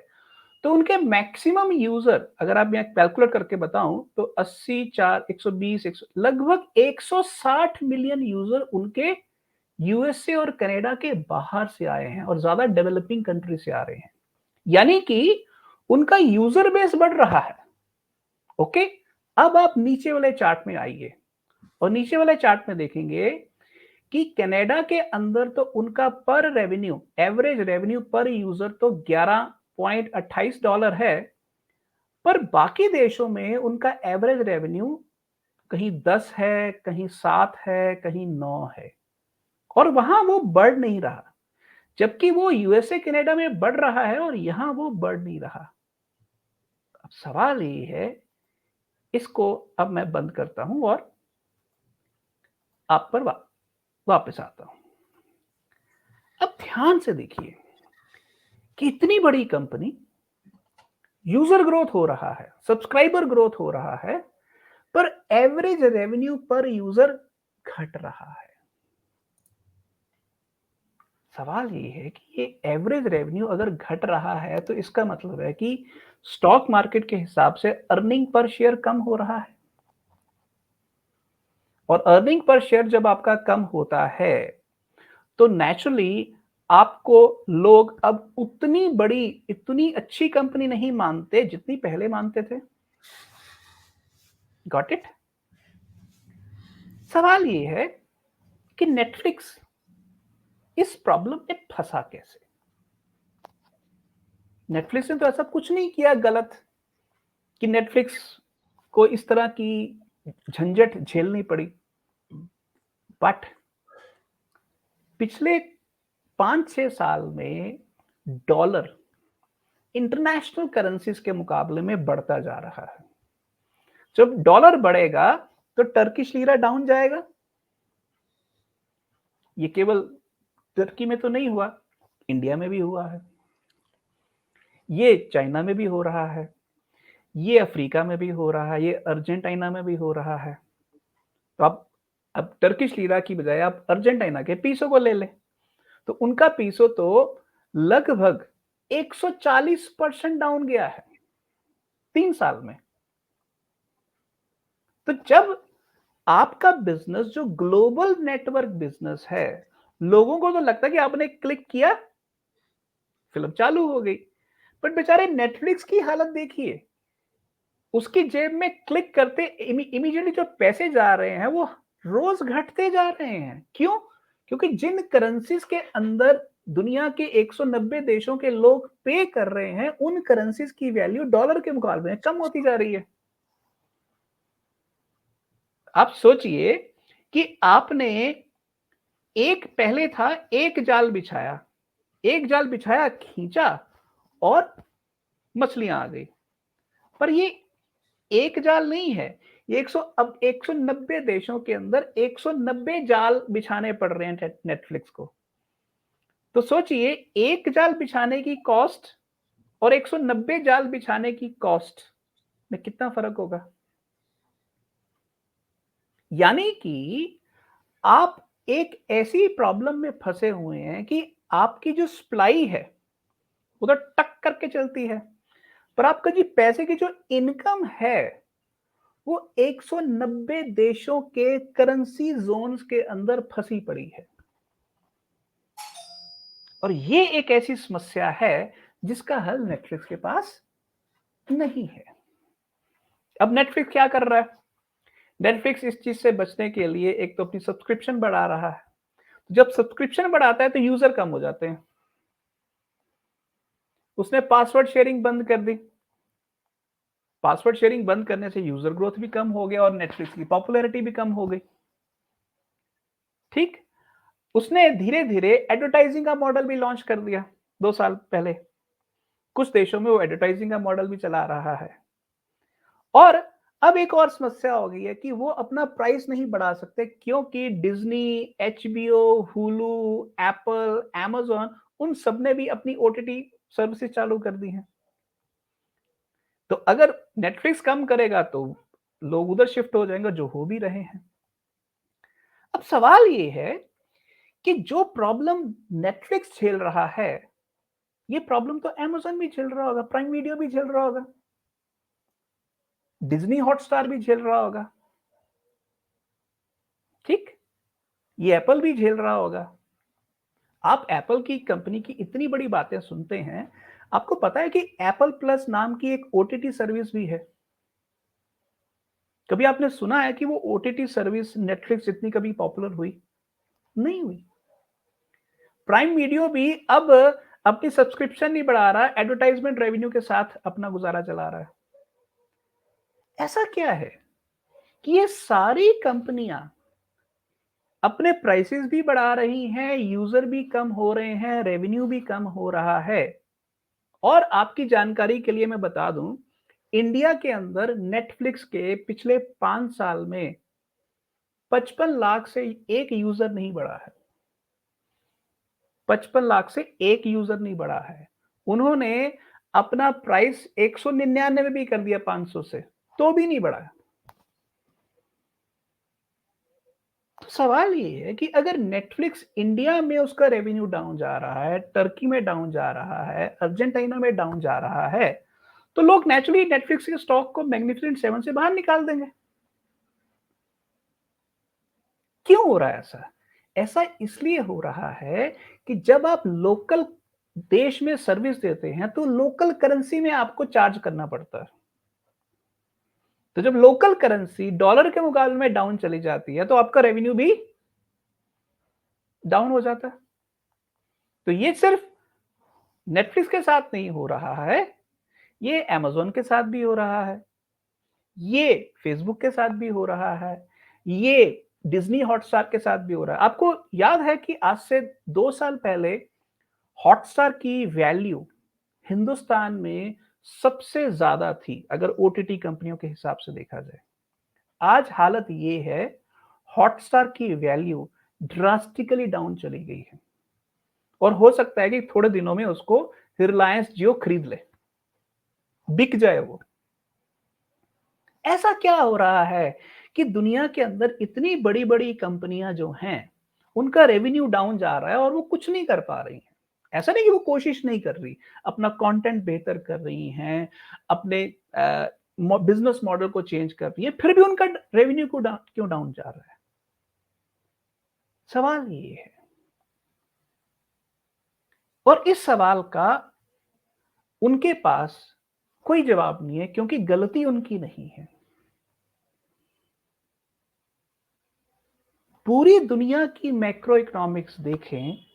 तो उनके मैक्सिमम यूजर अगर आप मैं कैलकुलेट करके बताऊं तो 80 4 120 100 लगभग 160 मिलियन यूजर उनके यूएसए और कनाडा के बाहर से आए हैं और ज्यादा डेवलपिंग कंट्री से आ रहे हैं। यानी कि उनका यूजर बेस बढ़ रहा है। ओके, अब आप नीचे वाले चार्ट में आइए और नीचे वाले चार्ट में देखेंगे कि कनाडा के अंदर तो उनका पर रेवेन्यू एवरेज रेवेन्यू पर यूजर तो 11.28 डॉलर है, पर बाकी देशों में उनका एवरेज रेवेन्यू कहीं 10 है, कहीं 7 है, कहीं 9 है और वहां वो बढ़ नहीं रहा, जबकि वो यूएसए कनाडा में बढ़ रहा है और यहां वो बढ़ नहीं रहा। अब सवाल ये है, इसको अब मैं बंद करता हूं और आप पर वापस आता हूं। अब ध्यान से देखिए कि इतनी बड़ी कंपनी, यूजर ग्रोथ हो रहा है, सब्सक्राइबर ग्रोथ हो रहा है, पर एवरेज रेवेन्यू पर यूजर घट रहा है। सवाल ये है कि ये एवरेज रेवेन्यू अगर घट रहा है तो इसका मतलब है कि स्टॉक मार्केट के हिसाब से अर्निंग पर शेयर कम हो रहा है और अर्निंग पर शेयर जब आपका कम होता है तो नेचुरली आपको लोग अब उतनी बड़ी, इतनी अच्छी कंपनी नहीं मानते जितनी पहले मानते थे। Got it? सवाल ये है कि नेटफ्लिक्स इस प्रॉब्लम में फंसा कैसे? नेटफ्लिक्स ने तो ऐसा कुछ नहीं किया गलत कि नेटफ्लिक्स को इस तरह की झंझट झेलनी पड़ी। बट पिछले 5-6 साल में डॉलर इंटरनेशनल करेंसीज के मुकाबले में बढ़ता जा रहा है। जब डॉलर बढ़ेगा तो टर्किश लीरा डाउन जाएगा। ये केवल तुर्की में तो नहीं हुआ, इंडिया में भी हुआ है, ये चाइना में भी हो रहा है, ये अफ्रीका में भी हो रहा है, ये अर्जेंटीना में भी हो रहा है। तो आप अब टर्किश लीरा की बजाय आप अर्जेंटीना के पीसो को ले लें, तो उनका पीसो तो लगभग 140% डाउन गया है 3 साल में। तो जब आपका बिजनेस जो ग्लोबल नेटवर्क बिजनेस है, लोगों को तो लगता है कि आपने क्लिक किया, फिल्म चालू हो गई, बट बेचारे नेटफ्लिक्स की हालत देखिए, उसकी जेब में क्लिक करते इमीडिएटली जो पैसे जा रहे हैं वो रोज घटते जा रहे हैं। क्यों? क्योंकि जिन करेंसीज के अंदर दुनिया के 190 देशों के लोग पे कर रहे हैं, उन करेंसीज की वैल्यू डॉलर के मुकाबले में कम होती जा रही है। आप सोचिए कि आपने एक पहले था एक जाल बिछाया, एक जाल बिछाया, खींचा और मछलियां आ गई, पर ये एक जाल नहीं है, ये 100 अब 190 देशों के अंदर 190 जाल बिछाने पड़ रहे हैं नेटफ्लिक्स को। तो सोचिए एक जाल बिछाने की कॉस्ट और 190 जाल बिछाने की कॉस्ट में कितना फ़र्क होगा? यानी कि आप एक ऐसी प्रॉब्लम में फँसे हुए हैं कि आपकी जो सप्लाई है, वो तो टक करके चलती है, पर आपका जी पैसे की जो इनकम है, वो 190 देशों के करेंसी ज़ोन्स के अंदर फँसी पड़ी है। और ये एक ऐसी समस्या है, जिसका हल नेटफ्लिक्स के पास नहीं है। अब नेटफ्लिक्स क्या कर रहा है? नेटफ्लिक्स इस चीज़ से बचने के लिए एक तो अपनी सब्सक्रिप्शन बढ़ा रहा है। जब सब्सक्रिप्शन बढ़ाता है तो यूज़र कम हो जाते हैं। उसने पासवर्ड शेयरिंग बंद कर दी। पासवर्ड शेयरिंग बंद करने से यूज़र ग्रोथ भी कम हो गया और नेटफ्लिक्स की पॉपुलैरिटी भी कम हो गई। ठीक? उसने धीरे-धीरे एडवर्टाइज़िंग का मॉडल भी लॉन्च कर दिया 2 साल पहले। कुछ देशों में वो एडवर्टाइज़िंग का मॉडल भी चला रहा है। और अब एक और समस्या हो गई है कि वो अपना प्राइस नहीं बढ़ा सकते क्योंकि Disney, HBO, Hulu, Apple, Amazon उन सब ने भी अपनी ओटीटी सर्विसेज़ चालू कर दी हैं। तो अगर नेटफ्लिक्स कम करेगा तो लोग उधर शिफ्ट हो जाएँगे जो हो भी रहे हैं। अब सवाल ये है कि जो प्रॉब्लम नेटफ्लिक्स झेल रहा है, ये प्रॉब्लम तो अमेज़न भी झेल रहा होगा, प्राइम वीडियो भी झेल रहा होगा, डिज़नी हॉटस्टार भी झेल रहा होगा, ठीक? ये एप्पल भी झेल रहा होगा। आप एप्पल की कंपनी की इतनी बड़ी बातें सुनते हैं, आपको पता है कि एप्पल प्लस नाम की एक ओटीटी सर्विस भी है। कभी आपने सुना है कि वो ओटीटी सर्विस नेटफ्लिक्स जितनी कभी पॉपुलर हुई? नहीं हुई। प्राइम वीडियो भी अब अपनी सब्सक्रिप्शन नहीं बढ़ा रहा है, एडवर्टाइज़मेंट रेवेन्यू के साथ अपना गुज़ारा चला रहा है। ऐसा क्या है कि ये सारी कंपनियाँ अपने प्राइसेज़ भी बढ़ा रही हैं, यूज़र भी कम हो रहे हैं, रेवेन्यू भी कम हो रहा है। और आपकी जानकारी के लिए मैं बता दूं, इंडिया के अंदर नेटफ्लिक्स के पिछले 5 साल में 55 लाख से एक यूजर नहीं बढ़ा है। 55 लाख से एक यूजर नहीं बढ़ा है। उन्होंने अपना प्राइस 199 भी कर दिया 500 से, तो भी नहीं बढ़ा। तो सवाल ये है कि अगर नेटफ्लिक्स इंडिया में उसका रेवेन्यू डाउन जा रहा है, टर्की में डाउन जा रहा है, अर्जेंटीना में डाउन जा रहा है, तो लोग नेचुरली नेटफ्लिक्स के स्टॉक को मैग्निफिसेंट 7 से बाहर निकाल देंगे। क्यों हो रहा है ऐसा? ऐसा इसलिए हो रहा है कि जब आप लोकल देश में सर्विस देते हैं, तो लोकल करेंसी में आपको चार्ज करना पड़ता है। तो जब लोकल करेंसी डॉलर के मुकाबले में डाउन चली जाती है, तो आपका रेवेन्यू भी डाउन हो जाता है। तो ये सिर्फ नेटफ्लिक्स के साथ नहीं हो रहा है, ये अमेज़न के साथ भी हो रहा है, ये फेसबुक के साथ भी हो रहा है, ये डिज्नी हॉटस्टार के साथ भी हो रहा है। आपको याद है कि आज से 2 साल पहले हॉटस्टार की वैल्यू हिंदुस्तान में सबसे ज़्यादा थी, अगर ओटीटी कंपनियों के हिसाब से देखा जाए। आज हालत ये है, हॉटस्टार की वैल्यू ड्रास्टिकली डाउन चली गई है और हो सकता है कि थोड़े दिनों में उसको रिलायंस जियो खरीद ले, बिक जाए वो। ऐसा क्या हो रहा है कि दुनिया के अंदर इतनी बड़ी-बड़ी कंपनियां जो हैं, उनका रेवेन्यू डाउन जा रहा है और वो कुछ नहीं कर पा रही हैं। ऐसा नहीं कि वो कोशिश नहीं कर रही, अपना कंटेंट बेहतर कर रही हैं, अपने बिजनेस मॉडल को चेंज कर रही हैं, फिर भी उनका रेवेन्यू क्यों डाउन जा रहा है? सवाल ये है। और इस सवाल का उनके पास कोई जवाब नहीं है क्योंकि गलती उनकी नहीं है। पूरी दुनिया की मैक्रो इकोनॉमिक्स देखें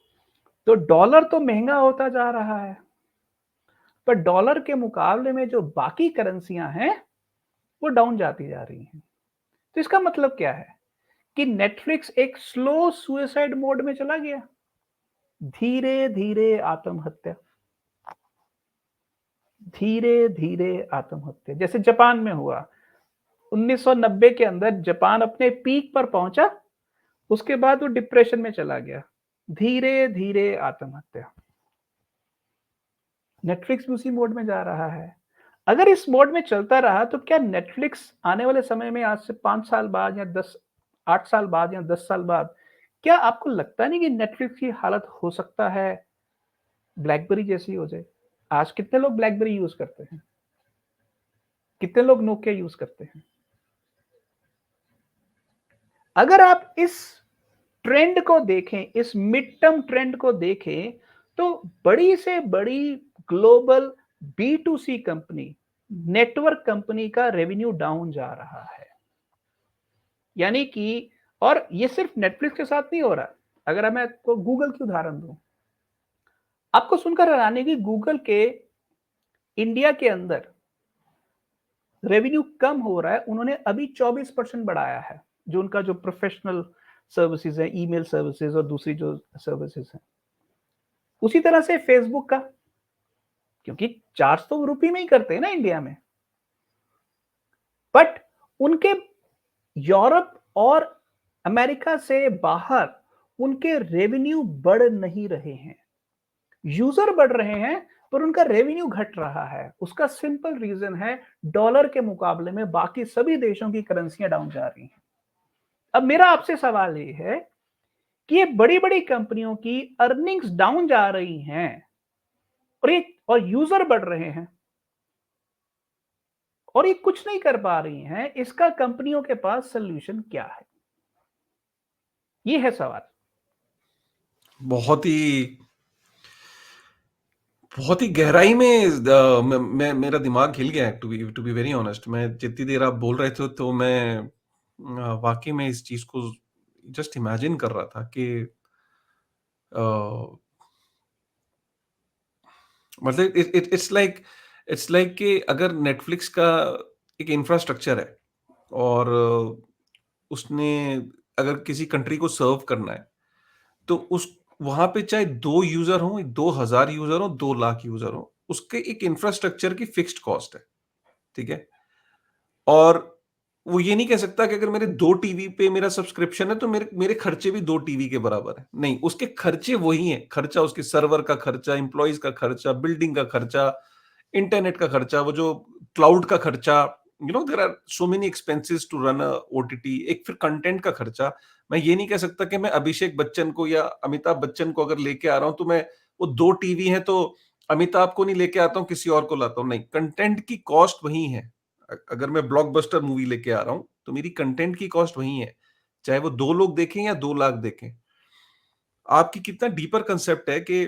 तो डॉलर तो महंगा होता जा रहा है, पर डॉलर के मुकाबले में जो बाकी करेंसियां हैं, वो डाउन जाती जा रही हैं। तो इसका मतलब क्या है कि नेटफ्लिक्स एक स्लो सुसाइड मोड में चला गया, धीरे-धीरे आत्महत्या, धीरे-धीरे आत्महत्या। जैसे जापान में हुआ, 1990 के अंदर जापान अपने पीक पर पहुंचा, उसके बाद वो डिप्रेशन में चला गया, धीरे-धीरे आत्महत्या। नेटफ्लिक्स भी उसी मोड में जा रहा है। अगर इस मोड में चलता रहा तो क्या नेटफ्लिक्स आने वाले समय में आज से 5 साल बाद या 10 8 साल बाद या 10 साल बाद, क्या आपको लगता नहीं कि नेटफ्लिक्स की हालत हो सकता है ब्लैकबेरी जैसी हो जाए? आज कितने लोग ब्लैकबेरी यूज़ करते हैं? कितने लोग नोकिया यूज़ करते हैं? अगर आप इस ट्रेंड को देखें, इस मिड टर्म ट्रेंड को देखें, तो बड़ी से बड़ी global B to C company, network company का रेवेन्यू डाउन जा रहा है। यानी कि और ये सिर्फ नेटफ्लिक्स के साथ नहीं हो रहा है। अगर मैं आपको गूगल की उदाहरण दूं, आपको सुनकर हैरानी होगी, गूगल के इंडिया के अंदर रेवेन्यू कम हो रहा है। उन्होंने अभी 24% बढ़ाया है, जो उनका जो प्रोफेशनल सर्विसेज है, ईमेल सर्विसेज और दूसरी जो सर्विसेज हैं। उसी तरह से फेसबुक का, क्योंकि चार्ज तो रुपये में ही करते हैं ना इंडिया में, बट उनके यूरोप और अमेरिका से बाहर उनके रेवेन्यू बढ़ नहीं रहे हैं। यूजर बढ़ रहे हैं पर उनका रेवेन्यू घट रहा है। उसका सिंपल रीजन है, डॉलर के मुकाबले में बाकी सभी देशों की करेंसियां डाउन जा रही हैं। अब मेरा आपसे सवाल ये है कि ये बड़ी बड़ी कंपनियों की अर्निंग्स डाउन जा रही हैं और यूजर बढ़ रहे हैं और ये कुछ नहीं कर पा रही हैं, इसका कंपनियों के पास सोल्यूशन क्या है? ये है सवाल। बहुत ही बहुत ही गहराई में मेरा दिमाग हिल गया है, टू बी वेरी ऑनेस्ट। मैं जितनी देर आप बोल रहे थे तो मैं वाकई में इस चीज को जस्ट इमेजिन कर रहा था कि अ, मतलब इट्स लाइक कि अगर नेटफ्लिक्स का एक इंफ्रास्ट्रक्चर है और उसने अगर किसी कंट्री को सर्व करना है तो उस वहां पे चाहे 2 यूजर हो, 2,000 यूजर हो, 2 लाख यूजर हो, उसके एक इंफ्रास्ट्रक्चर की फिक्स्ड कॉस्ट है। ठीक है। और वो ये नहीं कह सकता कि अगर मेरे 2 टीवी पे मेरा सब्सक्रिप्शन है तो मेरे मेरे खर्चे भी 2 टीवी के बराबर है। नहीं, उसके खर्चे वही हैं। खर्चा उसके सर्वर का खर्चा, एम्प्लॉइज का खर्चा, बिल्डिंग का खर्चा, इंटरनेट का खर्चा, वो जो क्लाउड का खर्चा, there are so many expenses to run a OTT. एक फिर कंटेंट का खर्चा। मैं ये नहीं कह सकता कि मैं अभिषेक बच्चन को या अमिताभ बच्चन को अगर लेके आ रहा हूं तो मैं वो 2 टीवी हैं तो अमिताभ को नहीं लेके आता हूं, किसी और को लाता हूं। नहीं, कंटेंट की कॉस्ट वही है। अगर मैं ब्लॉकबस्टर मूवी लेके आ रहा हूं तो मेरी कंटेंट की कॉस्ट वही है, चाहे वो 2 लोग देखें या 2 लाख देखें। आपकी कितना डीपर कंसेप्ट है कि,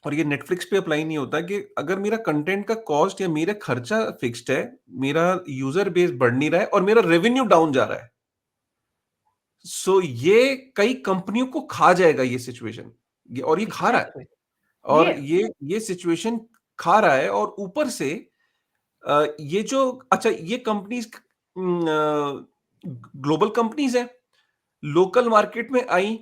और ये नेटफ्लिक्स पे अप्लाई नहीं होता, कि अगर मेरा कंटेंट का कॉस्ट या मेरा खर्चा फिक्स्ड है, मेरा यूजर बेस बढ़ नहीं रहा है और मेरा रेवेन्यू डाउन जा रहा है, सो ये कई कंपनियों को खा जाएगा ये सिचुएशन। और ये खा रहा है। एग्जैक्टली। और ये ये सिचुएशन खा रहा है। और ऊपर से ये जो, अच्छा, ये कंपनीज ग्लोबल कंपनीज हैं, लोकल मार्केट में आई,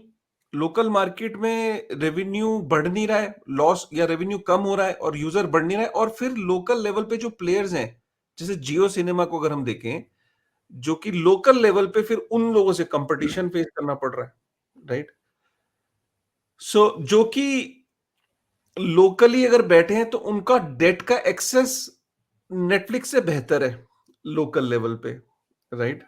लोकल मार्केट में रेवेन्यू बढ़ नहीं रहा है, लॉस या रेवेन्यू कम हो रहा है और यूजर बढ़ नहीं रहा है। और फिर लोकल लेवल पे जो प्लेयर्स हैं, जैसे जियो सिनेमा को अगर हम देखें, जो कि लोकल लेवल पे फिर उन लोगों से कंपटीशन फेस करना पड़ रहा है, राइट। सो जो कि लोकली अगर बैठे हैं तो उनका डेट का एक्सेस नेटफ्लिक्स से बेहतर है लोकल लेवल पे, right.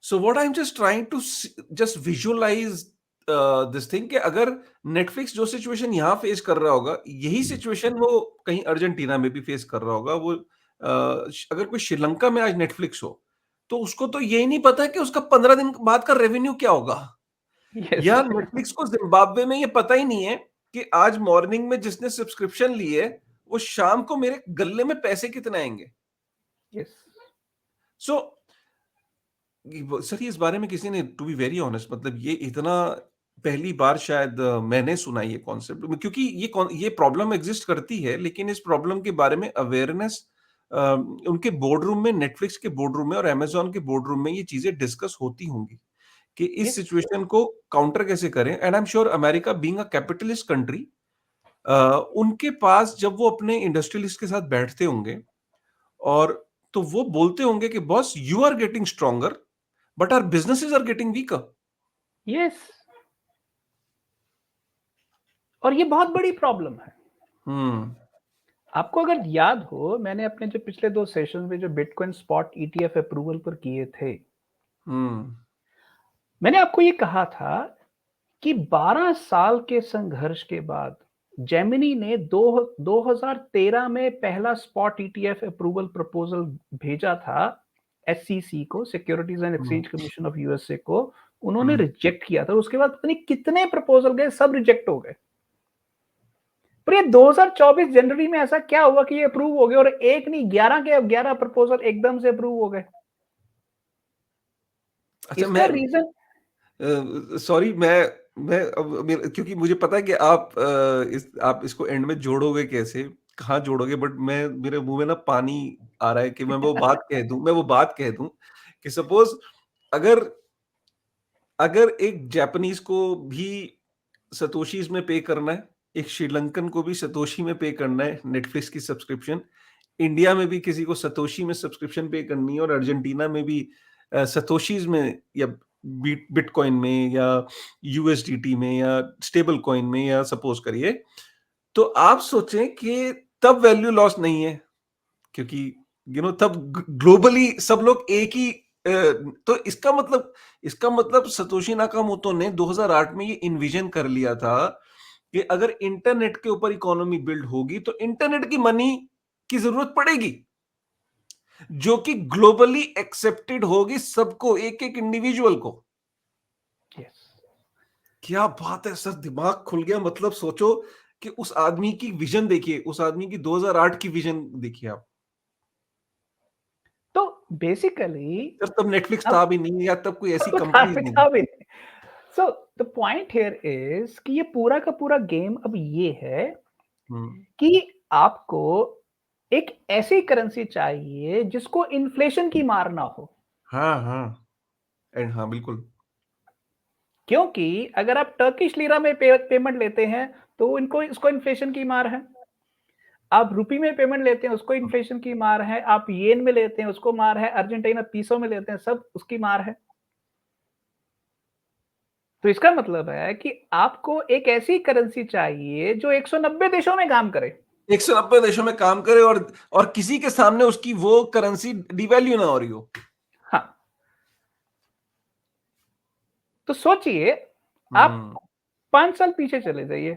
So what I am just trying to just visualise this thing, कि अगर नेटफ्लिक्स जो सिचुएशन यहां फेस कर रहा होगा, यही सिचुएशन वो कहीं अर्जेंटीना में भी फेस कर रहा होगा। वो अगर कोई श्रीलंका में आज नेटफ्लिक्स हो तो उसको तो यही नहीं पता कि उसका 15 दिन बाद का रेवेन्यू क्या होगा। यस। या नेटफ्लिक्स को जिम्बाब्वे में ये पता ही नहीं है कि आज मॉर्निंग में जिसने सब्सक्रिप्शन ली है वो शाम को मेरे गल्ले में पैसे कितने आएंगे। यस। सो सर, ये इस बारे में किसी ने, टू बी वेरी ऑनेस्ट, मतलब ये इतना पहली बार शायद मैंने सुना ये कॉन्सेप्ट, क्योंकि ये प्रॉब्लम एग्जिस्ट करती है, लेकिन इस प्रॉब्लम के बारे में अवेयरनेस उनके बोर्ड रूम में, नेटफ्लिक्स के बोर्ड रूम में और अमेजोन के बोर्ड रूम में ये चीजें डिस्कस होती होंगी कि इस यस। सिचुएशन को काउंटर कैसे करें। And I am sure America being a capitalist country, उनके पास जब वो अपने इंडस्ट्रियलिस्ट के साथ बैठते होंगे और तो वो बोलते होंगे कि boss, you are getting stronger but our businesses are getting weaker. Yes. और ये बहुत बड़ी प्रॉब्लम है। हम्म। आपको अगर याद हो, मैंने अपने जो पिछले 2 सेशन में जो बिटकॉइन स्पॉट ईटीएफ अप्रूवल पर किए थे, हुँ, मैंने आपको ये कहा था कि 12 साल के संघर्ष के बाद जेमिनी ने 2013 में पहला स्पॉट ईटीएफ अप्रूवल प्रपोजल भेजा था एससीसी को, securities and hmm, exchange commission of USA को। उन्होंने हुँ। रिजेक्ट किया था, उसके बाद पता नहीं कितने प्रपोजल गए, सब रिजेक्ट हो गए। पर ये 2024 जनवरी में ऐसा क्या हुआ कि ये अप्रूव हो गए, और एक नहीं 11 के 11 प्रपोजल एकदम से अप्रूव हो गए? अच्छा इसका मैं रीजन सॉरी मैं अब मेर क्योंकि मुझे पता है कि आप इसको एंड में जोड़ोगे कैसे, कहाँ जोड़ोगे बट मेरे मुँह में ना पानी आ रहा है कि मैं वो बात कह दूँ कि सपोज़ अगर अगर एक जापानीज़ को भी सतोशीज़ में पे करना है, एक श्रीलंकन को भी सतोशी में पे करना है नेटफ्लिक्स की सब्सक्रिप्शन, इंडिया में भी किसी को सतोशी में सब्सक्रिप्शन पे करनी है और अर्जेंटीना में भी सतोशीज़ में या बिटकॉइन में या यूएसडीटी में या स्टेबल कॉइन में या सपोज़ करिए, तो आप सोचें कि तब वैल्यू लॉस नहीं है क्योंकि तब ग्लोबली सब लोग एक ही तो इसका मतलब सतोशी नाकामोटो ने 2008 में ये इन्विजन कर लिया था कि अगर इंटरनेट के ऊपर इकोनॉमी बिल्ड होगी तो इंटरनेट की मनी की जरूरत पड़ेगी जो कि ग्लोबली एक्सेप्टेड होगी सबको एक एक इंडिविजुअल को। यस। क्या बात है सर, दिमाग खुल गया। मतलब सोचो कि उस आदमी की विजन देखिए, उस आदमी की 2008 की विजन देखिए आप। तो बेसिकली सर तब नेटफ्लिक्स अब था भी नहीं या तब कोई ऐसी तो था कंपनीज भी नहीं थी। था भी नहीं। So the point here is कि ये पूरा का पूरा गेम अब ये है हम्म, कि आपको एक ऐसी करेंसी चाहिए जिसको इन्फ्लेशन की मार ना हो। हाँ हाँ एंड हाँ बिल्कुल। क्योंकि अगर आप टर्किश लीरा में पेमेंट लेते हैं तो इनको इसको इन्फ्लेशन की मार है। आप रुपी में पेमेंट लेते हैं उसको इन्फ्लेशन की मार है। आप येन में लेते हैं उसको मार है। अर्जेंटीना पीसो में लेते हैं सब उसकी मार है। तो इसका मतलब है कि आपको एक ऐसी करेंसी चाहिए जो 190 देशों में काम करे। 190 देशों में काम करे और किसी के सामने उसकी वो करेंसी डिवैल्यू ना हो रही हो। हाँ, तो सोचिए, आप हम्म 5 साल पीछे चले जाइए।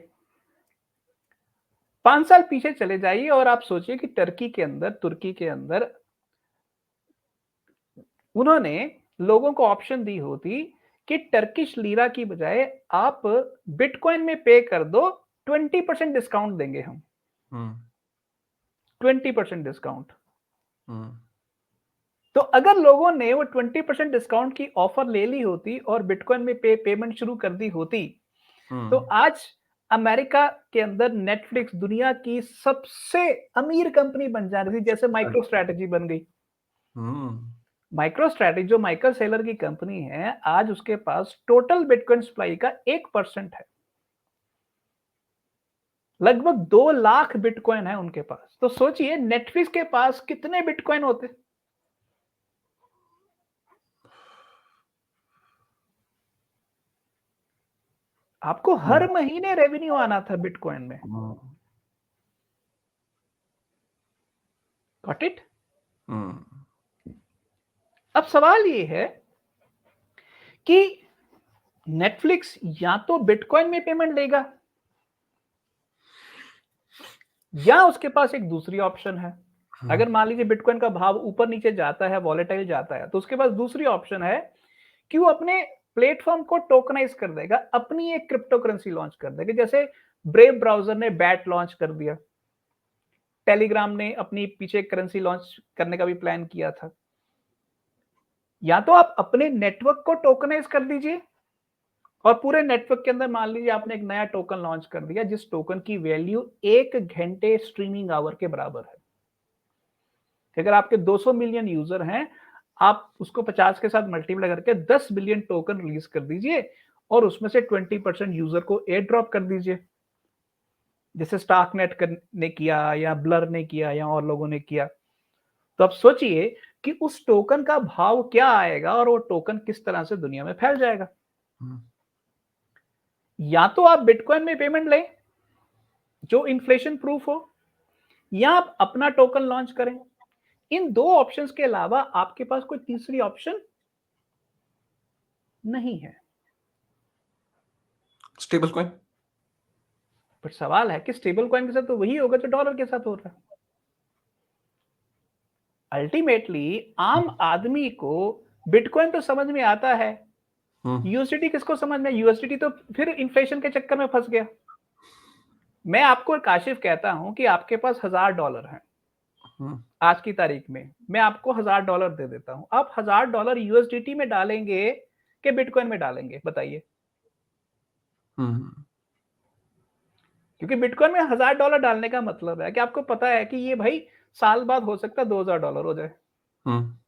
5 साल पीछे चले जाइए और आप सोचिए कि टर्की के अंदर, तुर्की के अंदर उन्होंने लोगों को ऑप्शन दी होती कि टर्किश लीरा की बजाय आप बिटकॉइन में पे कर दो, 20% डिस्काउंट देंगे हम। हम्म 20% डिस्काउंट। हम्म तो अगर लोगों ने वो 20% डिस्काउंट की ऑफर ले ली होती और बिटकॉइन में पेमेंट शुरू कर दी होती, तो हम्म आज अमेरिका के अंदर नेटफ्लिक्स दुनिया की सबसे अमीर कंपनी बन जा रही थी, जैसे माइक्रो स्ट्रेटेजी बन गई। हम्म माइक्रो स्ट्रेटेजी जो माइकल सेलर की कंपनी है, आज उसके पास टोटल बिटकॉइन सप्लाई का 1% है। लगभग 2 लाख बिटकॉइन है उनके पास। तो सोचिए नेटफ्लिक्स के पास कितने बिटकॉइन होते। आपको हर महीने रेवेन्यू आना था बिटकॉइन में। हम्म गॉट इट? हम्म अब सवाल ये है कि नेटफ्लिक्स या तो बिटकॉइन में पेमेंट लेगा या उसके पास एक दूसरी ऑप्शन है। हम्म अगर मान लीजिए बिटकॉइन का भाव ऊपर नीचे जाता है, वॉलेटाइल जाता है, तो उसके पास दूसरी ऑप्शन है कि वो अपने प्लेटफॉर्म को टोकनाइज कर देगा, अपनी एक क्रिप्टो करेंसी लॉन्च कर देगा। जैसे ब्रेव ब्राउजर ने बैट लॉन्च कर दिया, टेलीग्राम ने अपनी पीछे करेंसी लॉन्च करने का भी प्लान किया था। या तो आप अपने नेटवर्क को टोकनाइज कर दीजिए और पूरे नेटवर्क के अंदर मान लीजिए आपने एक नया टोकन लॉन्च कर दिया जिस टोकन की वैल्यू 1 घंटे स्ट्रीमिंग आवर के बराबर है। अगर आपके 200 मिलियन यूजर हैं, आप उसको 50 के साथ मल्टीप्लाई करके 10 बिलियन टोकन रिलीज कर दीजिए और उसमें से 20% यूजर को एयर ड्रॉप कर दीजिए, जैसे स्टार्कनेट ने किया या ब्लर ने किया या और लोगों ने किया। तो आप सोचिए कि उस टोकन का भाव क्या आएगा और वो टोकन किस तरह से दुनिया में फैल जाएगा। हम्म या तो आप बिटकॉइन में पेमेंट लें जो इन्फ्लेशन प्रूफ हो, या आप अपना टोकन लॉन्च करें। इन 2 ऑप्शंस के अलावा आपके पास कोई तीसरी ऑप्शन नहीं है। Stable coin? पर सवाल है कि स्टेबल कॉइन के साथ तो वही होगा जो डॉलर के साथ हो रहा है। अल्टीमेटली आम आदमी को बिटकॉइन तो समझ में आता है, हुँ, यूएसडीटी किसको समझ में? यूएसडीटी तो फिर इन्फ्लेशन के चक्कर में फंस गया। मैं आपको काशिफ कहता हूं कि आपके पास $1000 हैं हुँ, आज की तारीख में, मैं आपको $1000 दे देता हूं, आप $1000 यूएसडीटी में डालेंगे कि बिटकॉइन में डालेंगे, बताइए? हुँ, क्योंकि बिटकॉइन में $1000 डालने का मतलब है कि आपको पता है कि ये भाई साल बाद हो सकता है $2000 हो जाए। हुँ,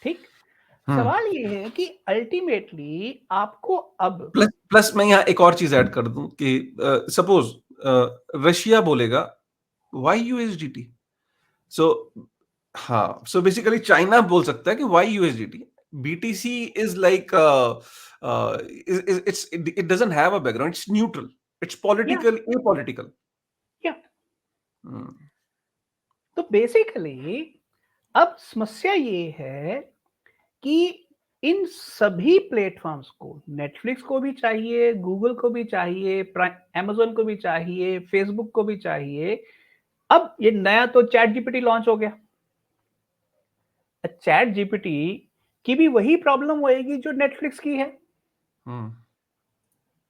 ठीक। हुँ। सवाल ये है कि अल्टीमेटली आपको अब प्लस प्लस मैं यहाँ एक और चीज़ ऐड कर दूँ कि सपोज़ रशिया बोलेगा व्हाई यूएसडीटी? सो हाँ, सो बेसिकली चाइना बोल सकता है कि why USDT? BTC is like is it doesn't have a background, it's neutral, it's या पॉलिटिकल एपॉलिटिकल। या हुँ, तो बेसिकली अब समस्या ये है कि इन सभी प्लेटफॉर्म्स को, नेटफ्लिक्स को भी चाहिए, गूगल को भी चाहिए, अमेज़न को भी चाहिए, फेसबुक को भी चाहिए। अब ये नया तो चैट जीपीटी लॉन्च हो गया। चैट जीपीटी की भी वही प्रॉब्लम होएगी जो नेटफ्लिक्स की है। हुँ,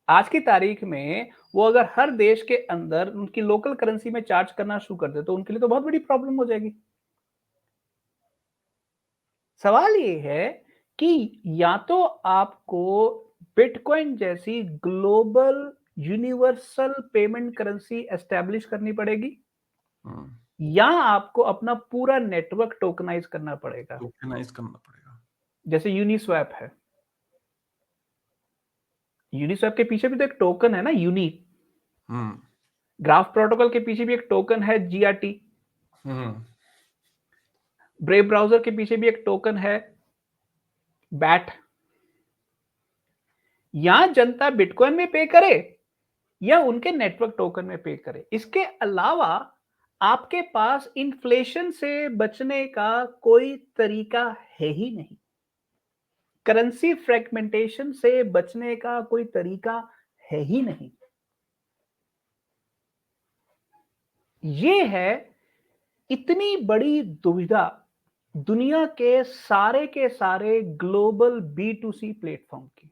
आज की तारीख में वो अगर हर देश के अंदर उनकी लोकल करेंसी में चार्ज करना शुरू कर दे तो उनके लिए तो बहुत बड़ी प्रॉब्लम हो जाएगी। सवाल ये है कि या तो आपको बिटकॉइन जैसी global universal payment currency establish करनी पड़ेगी हुँ, या आपको अपना पूरा नेटवर्क टोकनाइज करना पड़ेगा, टोकेनाइज़ करना पड़ेगा। जैसे यूनिस्वैप है। यूनिस्वैप के पीछे भी तो एक टोकन है ना, यूनी। हुँ, ग्राफ प्रोटोकॉल के पीछे भी एक टोकन है, जीआरटी। हुँ, ब्रेव ब्राउज़र के पीछे भी एक टोकन है, बैट। या जनता बिटकॉइन में पे करे या उनके नेटवर्क टोकन में पे करे। इसके अलावा आपके पास इन्फ्लेशन से बचने का कोई तरीका है ही नहीं। करेंसी फ्रैगमेंटेशन से बचने का कोई तरीका है ही नहीं। ये है इतनी बड़ी दुविधा दुनिया के सारे global B to C platform की।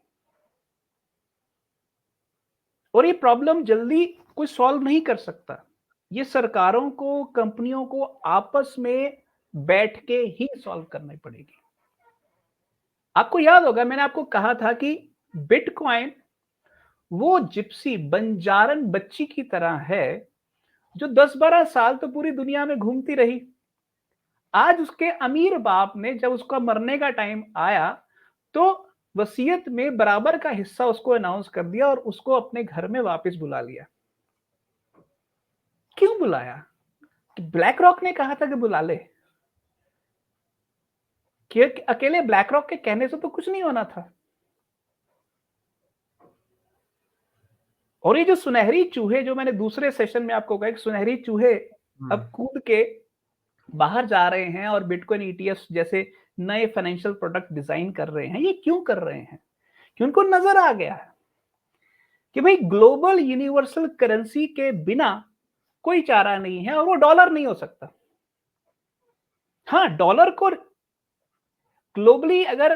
और ये प्रॉब्लम जल्दी कोई सॉल्व नहीं कर सकता। ये सरकारों को, कंपनियों को आपस में बैठ के ही सॉल्व करनी पड़ेगी। आपको याद होगा मैंने आपको कहा था कि बिटकॉइन वो जिप्सी बंजारन बच्ची की तरह है जो 10-12 साल तो पूरी दुनिया में घूमती रही। आज उसके अमीर बाप ने जब उसका मरने का टाइम आया तो वसीयत में बराबर का हिस्सा उसको अनाउंस कर दिया और उसको अपने घर में वापस बुला लिया। क्यों बुलाया? कि ब्लैक रॉक ने कहा था कि बुला ले। कि अकेले ब्लैक रॉक के कहने से तो कुछ नहीं होना था। और ये जो सुनहरी चूहे जो मैंने दूसरे सेशन में आपको कहा कि सुनहरी चूहे हुँ, अब कूद के बाहर जा रहे हैं और बिटकॉइन ईटीएफ जैसे नए फाइनेंशियल प्रोडक्ट डिजाइन कर रहे हैं। ये क्यों कर रहे हैं? कि उनको नजर आ गया है कि भाई ग्लोबल यूनिवर्सल करेंसी के बिना कोई चारा नहीं है और वो डॉलर नहीं हो सकता। हाँ, डॉलर को ग्लोबली अगर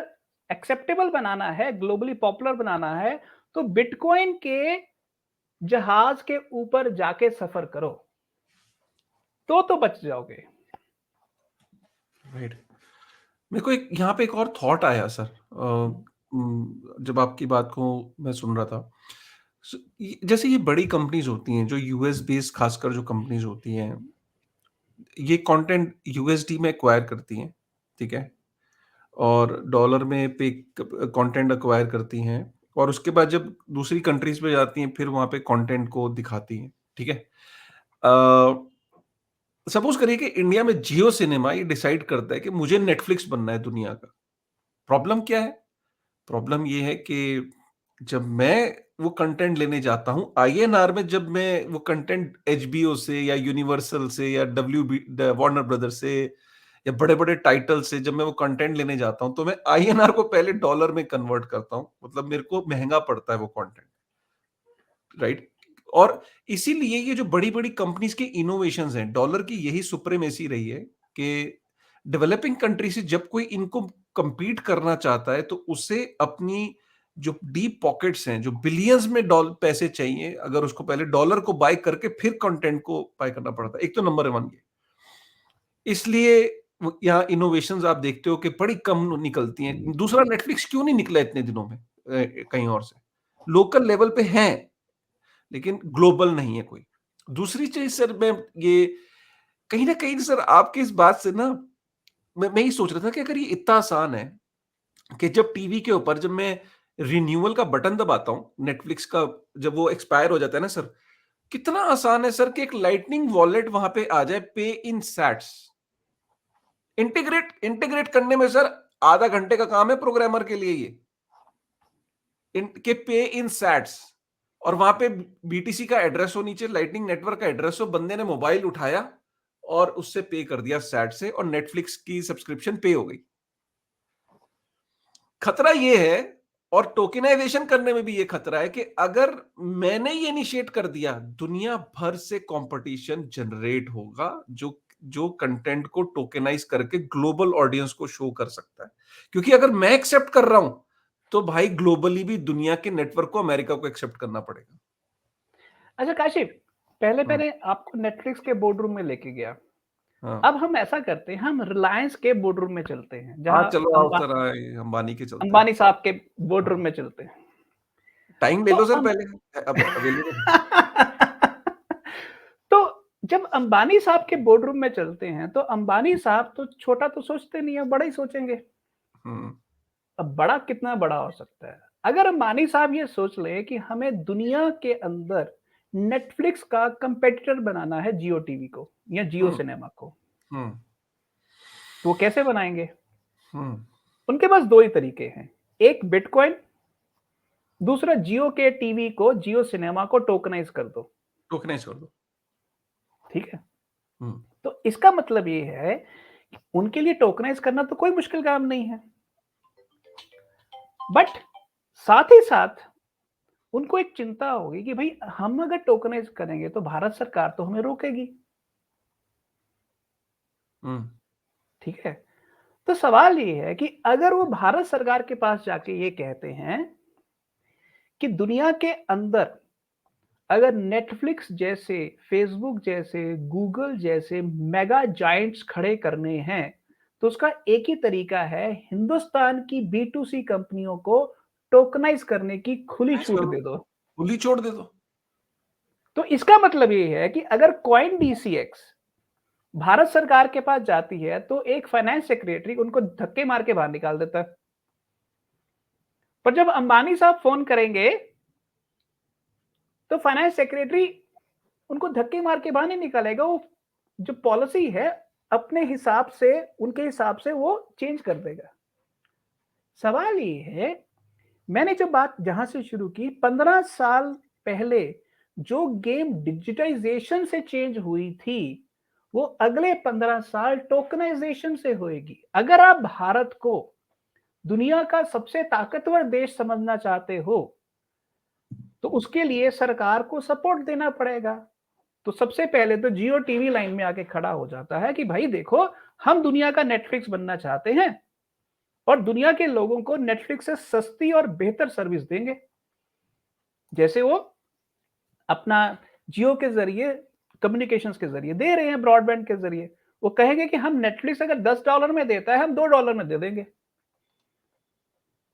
एक्सेप्टेबल बनाना है, ग्लोबली पॉपुलर बनाना है, तो बिटकॉइन के जहाज के ऊपर जाके सफर करो, तो बच जाओगे। राइट। मेरे को एक यहाँ पे एक और थॉट आया सर, जब आपकी बात को मैं सुन रहा था। जैसे ये बड़ी कंपनीज होती हैं जो यूएस बेस्ड, खासकर जो कंपनीज होती हैं, ये कंटेंट यूएसडी में एक्वायर करती हैं, ठीक है, और डॉलर में पे कंटेंट एक्वायर करती हैं, और उसके बाद जब दूसरी कंट्रीज पे जाती हैं फिर वहां पे कंटेंट को दिखाती हैं, ठीक है। सपोज करिए कि इंडिया में जियो सिनेमा ये डिसाइड करता है कि मुझे नेटफ्लिक्स बनना है दुनिया का। प्रॉब्लम क्या है? प्रॉब्लम ये है कि जब मैं वो कंटेंट लेने जाता हूँ। आईएनआर में जब मैं वो कंटेंट एचबीओ से या यूनिवर्सल से या वार्नर ब्रदर्स से या बड़े-बड़े टाइटल से जब मैं वो कंटेंट लेने जाता हूँ, तो मैं आईएनआर को पहले डॉलर में कन्वर्ट करता हूँ। मतलब मेरे को महँगा पड़ता है वो कंटेंट, राइट? और इसीलिए ये जो बड़ी-बड़ी कंपनीज़ की इनोवेशंस हैं, डॉलर की यही सुप्रीमेसी रही है कि डेवलपिंग कंट्री से जब कोई इनको कम्पीट करना चाहता है, तो उसे अपनी जो डीप पॉकेट्स हैं, जो बिलियंस में डॉल पैसे चाहिए, अगर उसको पहले डॉलर को बाय करके फिर कंटेंट को बाय करना पड़ता है। एक तो नंबर 1 ये। इसलिए वो यहाँ इनोवेशंस आप देखते हो कि बड़ी कम निकलती हैं। दूसरा, नेटफ्लिक्स क्यों नहीं निकला इतने दिनों में कहीं और से? लोकल लेवल पे हैं, लेकिन ग्लोबल नहीं है कोई। दूसरी चीज़ सर, मैं ये कहीं न कहीं सर आपकी इस बात से ना मैं ये सोच रहा था कि अगर ये इतना आसान है कि जब टीवी के ऊपर जब मैं रिन्यूअल का बटन दबाता हूँ, नेटफ्लिक्स का जब वो एक्सपायर हो जाता है ना सर, कितना आसान है सर कि एक लाइटनिंग वॉलेट वहाँ पे आ जाए, पे इन सैट्स। इंटीग्रेट इंटीग्रेट करने में सर आधा घंटे का काम है प्रोग्रामर के लिए ये। के पे इन सैट्स और वहां पे बीटीसी का एड्रेस हो, नीचे लाइटनिंग नेटवर्क का एड्रेस हो, बंदे ने मोबाइल उठाया और उससे पे कर दिया सैट से और नेटफ्लिक्स की सब्सक्रिप्शन पे हो गई। खतरा ये है, और टोकेनाइजेशन करने में भी ये खतरा है कि अगर मैंने ये इनिशिएट कर दिया, दुनिया भर से कंपटीशन जनरेट होगा जो जो कंटेंट को टोकेनाइज करके ग्लोबल ऑडियंस को शो कर सकता है। क्योंकि अगर मैं एक्सेप्ट कर रहा हूं, तो भाई ग्लोबली भी दुनिया के नेटवर्क को अमेरिका को एक्सेप्ट करना पड़ेगा। अच्छा काशिफ़, पहले हम्म, मैंने आपको नेटफ्लिक्स के बोर्डरूम में लेके गया। हाँ। अब हम ऐसा करते हैं, हम रिलायंस के बोर्डरूम में चलते हैं, हाँ, जहाँ चलो आओ सर, अंबानी के चलते हैं। अंबानी साहब के बोर्डरूम हाँ, में चलते हैं। टाइम ले तो लो सर अम पहले, अब अवेलेबल। तो जब अंबानी साहब के बोर्डरूम में चलते हैं, तो अंबानी साहब तो छोटा तो सोचते नहीं है, बड़ा ही सोचेंगे। हम्म, अब बड़ा कितना बड़ा हो सकता है? अगर अंबानी साहब ये सोच लें कि हमें दुनिया के अंदर नेटफ्लिक्स का कंपेटिटर बनाना है जियो टीवी को या जियो हम्म, सिनेमा को, हम्म, तो वो कैसे बनाएँगे? हम्म। उनके पास 2 ही तरीके हैं, एक बिटकॉइन, दूसरा जियो के टीवी को, जियो सिनेमा को टोकनाइज़ कर दो, टोकनाइज कर दो। ठीक है? हम्म, तो इसका मतलब ये है, कि उनके लिए टोकनाइज़ करना तो कोई मुश्किल काम नहीं है। बट साथ ही साथ उनको एक चिंता होगी कि भाई हम अगर टोकनाइज़ करेंगे तो भारत सरकार तो हमें रोकेगी, हम्म, ठीक है? तो सवाल ये है कि अगर वो भारत सरकार के पास जाके ये कहते हैं कि दुनिया के अंदर अगर नेटफ्लिक्स जैसे, फेसबुक जैसे, गूगल जैसे मेगा जायंट्स खड़े करने हैं, तो उसका एक ही तरीका है, हिंदुस्तान की बी टू सी कंपनियों को टोकनाइज़ करने की खुली टोकनाइज छूट करो, दे दो। खुली छोड़ दे दो। तो इसका मतलब ये है कि अगर कॉइन डीसीएक्स भारत सरकार के पास जाती है, तो एक फाइनेंस सेक्रेटरी उनको धक्के मार के बाहर निकाल देता है। पर जब अंबानी साहब फ़ोन करेंगे, तो फाइनेंस सेक्रेटरी उनको धक्के मार के बाहर नहीं निकालेगा, वो जो पॉलिसी है, अपने हिसाब से, उनके हिसाब से वो चेंज कर देगा। सवाल ये है, मैंने जब बात जहाँ से शुरू की, 15 साल पहले जो गेम डिजिटाइज़ेशन से चेंज हुई थी, वो अगले 15 साल टोकनाइज़ेशन से होएगी। अगर आप भारत को दुनिया का सबसे ताकतवर देश समझना चाहते हो, तो उसके लिए सरकार को सपोर्ट देना पड़ेगा। तो सबसे पहले तो जियो टीवी लाइन में आके खड़ा हो जाता है कि भाई देखो, हम दुनिया का नेटफ्लिक्स बनना चाहते हैं और दुनिया के लोगों को नेटफ्लिक्स से सस्ती और बेहतर सर्विस देंगे। जैसे वो अपना जियो के ज़रिए, कम्युनिकेशंस के ज़रिए दे रहे हैं, ब्रॉडबैंड के ज़रिए। वो कहेंगे कि हम नेटफ्लिक्स अगर $10 में देता है, हम $2 में दे देंगे।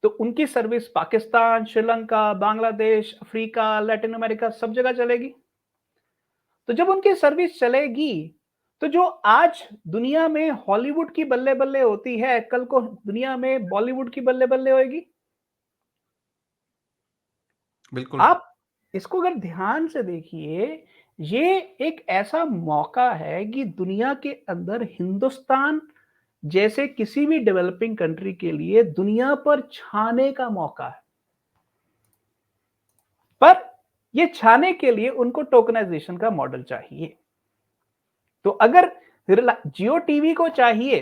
तो उनकी service Pakistan, Sri Lanka, Bangladesh, Africa, Latin America सब जगह चलेगी। तो जब उनकी सर्विस चलेगी, तो जो आज दुनिया में हॉलीवुड की बल्ले-बल्ले होती है, कल को दुनिया में बॉलीवुड की बल्ले-बल्ले होएगी। बिल्कुल। आप इसको अगर ध्यान से देखिए, ये एक ऐसा मौका है कि दुनिया के अंदर हिंदुस्तान जैसे किसी भी डेवलपिंग कंट्री के लिए दुनिया पर छाने का मौका है। पर ये छाने के लिए उनको टोकनाइजेशन का मॉडल चाहिए। तो अगर जियो टीवी को चाहिए,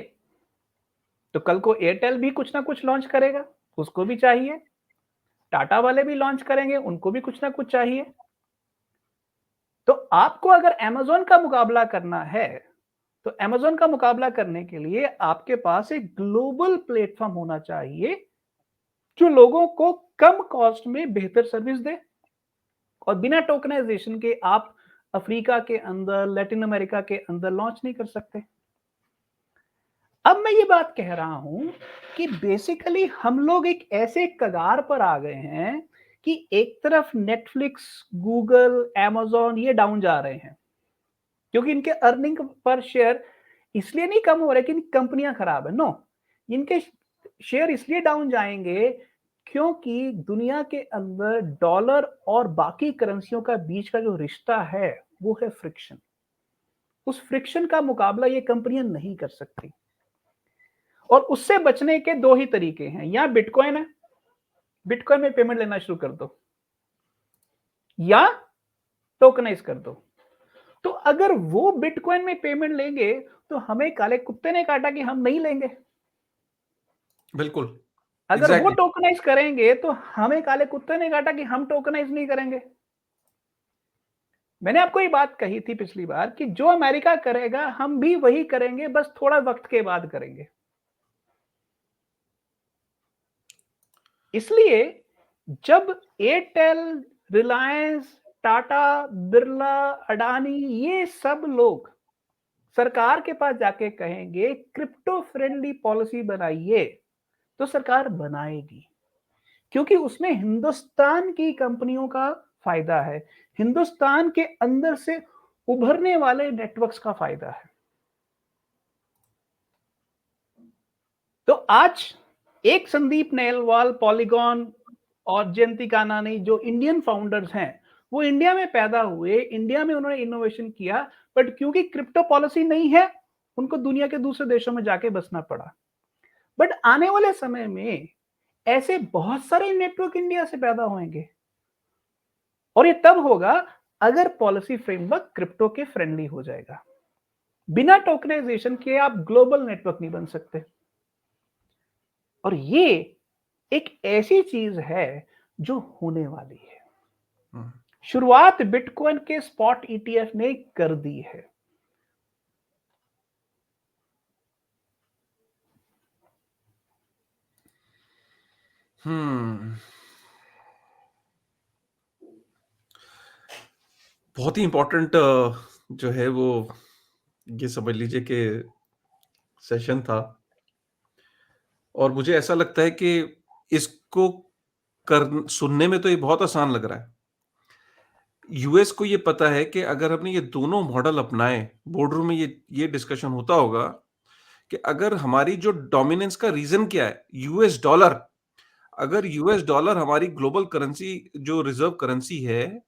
तो कल को एयरटेल भी कुछ ना कुछ लॉन्च करेगा, उसको भी चाहिए। टाटा वाले भी लॉन्च करेंगे, उनको भी कुछ ना कुछ चाहिए। तो आपको अगर अमेज़न का मुकाबला करना है, तो अमेज़न का मुकाबला करने के लिए आपके पास एक ग्लोबल प्लेटफ़ॉर्म होना चाहिए, जो लोगों को कम कॉस्ट में बेहतर सर्विस दे और बिना टोकनाइज़ेशन के आप अफ्रीका के अंदर, लैटिन अमेरिका के अंदर लॉन्च नहीं कर सकते। अब मैं ये बात कह रहा हूं कि बेसिकली हम लोग एक ऐसे कगार पर आ गए हैं कि एक तरफ नेटफ्लिक्स, गूगल, amazon ये डाउन जा रहे हैं क्योंकि इनके अर्निंग पर शेयर इसलिए नहीं कम हो रहे कि इनकी कंपनियां खराब है। नो, इनके शेयर इसलिए डाउन जाएंगे क्योंकि दुनिया के अंदर डॉलर और बाकी करेंसियों का बीच का जो रिश्ता है वो है फ्रिक्शन। उस फ्रिक्शन का मुकाबला ये कंपनियां नहीं कर सकती और उससे बचने के दो ही तरीके हैं। या बिटकॉइन है, बिटकॉइन में पेमेंट लेना शुरू कर दो या टोकनाइज कर दो। तो अगर वो बिटकॉइन में पेमेंट लेंगे तो हमें काले कुत्ते ने काटा कि हम नहीं लेंगे। बिल्कुल, अगर वो एग्ज़ैक्टली। टोकनाइज करेंगे तो हमें काले कुत्ते ने काटा कि हम टोकनाइज नहीं करेंगे। मैंने आपको ये बात कही थी पिछली बार कि जो अमेरिका करेगा हम भी वही करेंगे, बस थोड़ा वक्त के बाद करेंगे। इसलिए जब एयरटेल, रिलायंस, टाटा, बिरला, अडानी ये सब लोग सरकार के पास जाके कहेंगे क्रिप्टो फ्रेंडली पॉलिसी बनाइए, तो सरकार बनाएगी क्योंकि उसमें हिंदुस्तान की कंपनियों का फायदा है, हिंदुस्तान के अंदर से उभरने वाले नेटवर्क्स का फायदा है। तो आज एक संदीप नेलवाल, पॉलीगॉन और जयंती कानानी जो इंडियन फाउंडर्स हैं, वो इंडिया में पैदा हुए, इंडिया में उन्होंने इनोवेशन किया, बट क्योंकि क्रिप्टो पॉलिसी नहीं है, उनको दुनिया के दूसरे देशों में जाके बसना पड़ा। बट आने वाले समय में ऐसे बहुत सारे नेटवर्क इंडिया से पैदा होंगे और ये तब होगा अगर पॉलिसी फ्रेमवर्क क्रिप्टो के फ्रेंडली हो जाएगा। बिना टोकनाइजेशन के आप ग्लोबल नेटवर्क नहीं बन सकते और ये एक ऐसी चीज है जो होने वाली है। हुँ। शुरुआत बिटकॉइन के स्पॉट ईटीएफ ने कर दी है। हुँ। बहुत ही इम्पोर्टेंट जो है वो ये समझ लीजिए कि सेशन था और मुझे ऐसा लगता है कि इसको कर सुनने में तो ये बहुत आसान लग रहा है। यूएस को ये पता है कि अगर हमने ये दोनों मॉडल अपनाए, बोर्डरूम में ये डिस्कशन होता होगा कि अगर हमारी जो डोमिनेंस का रीज़न क्या है? US dollar. अगर यूएस डॉलर हमारी ग्लोबल करेंसी जो रिज़र्व करेंसी है,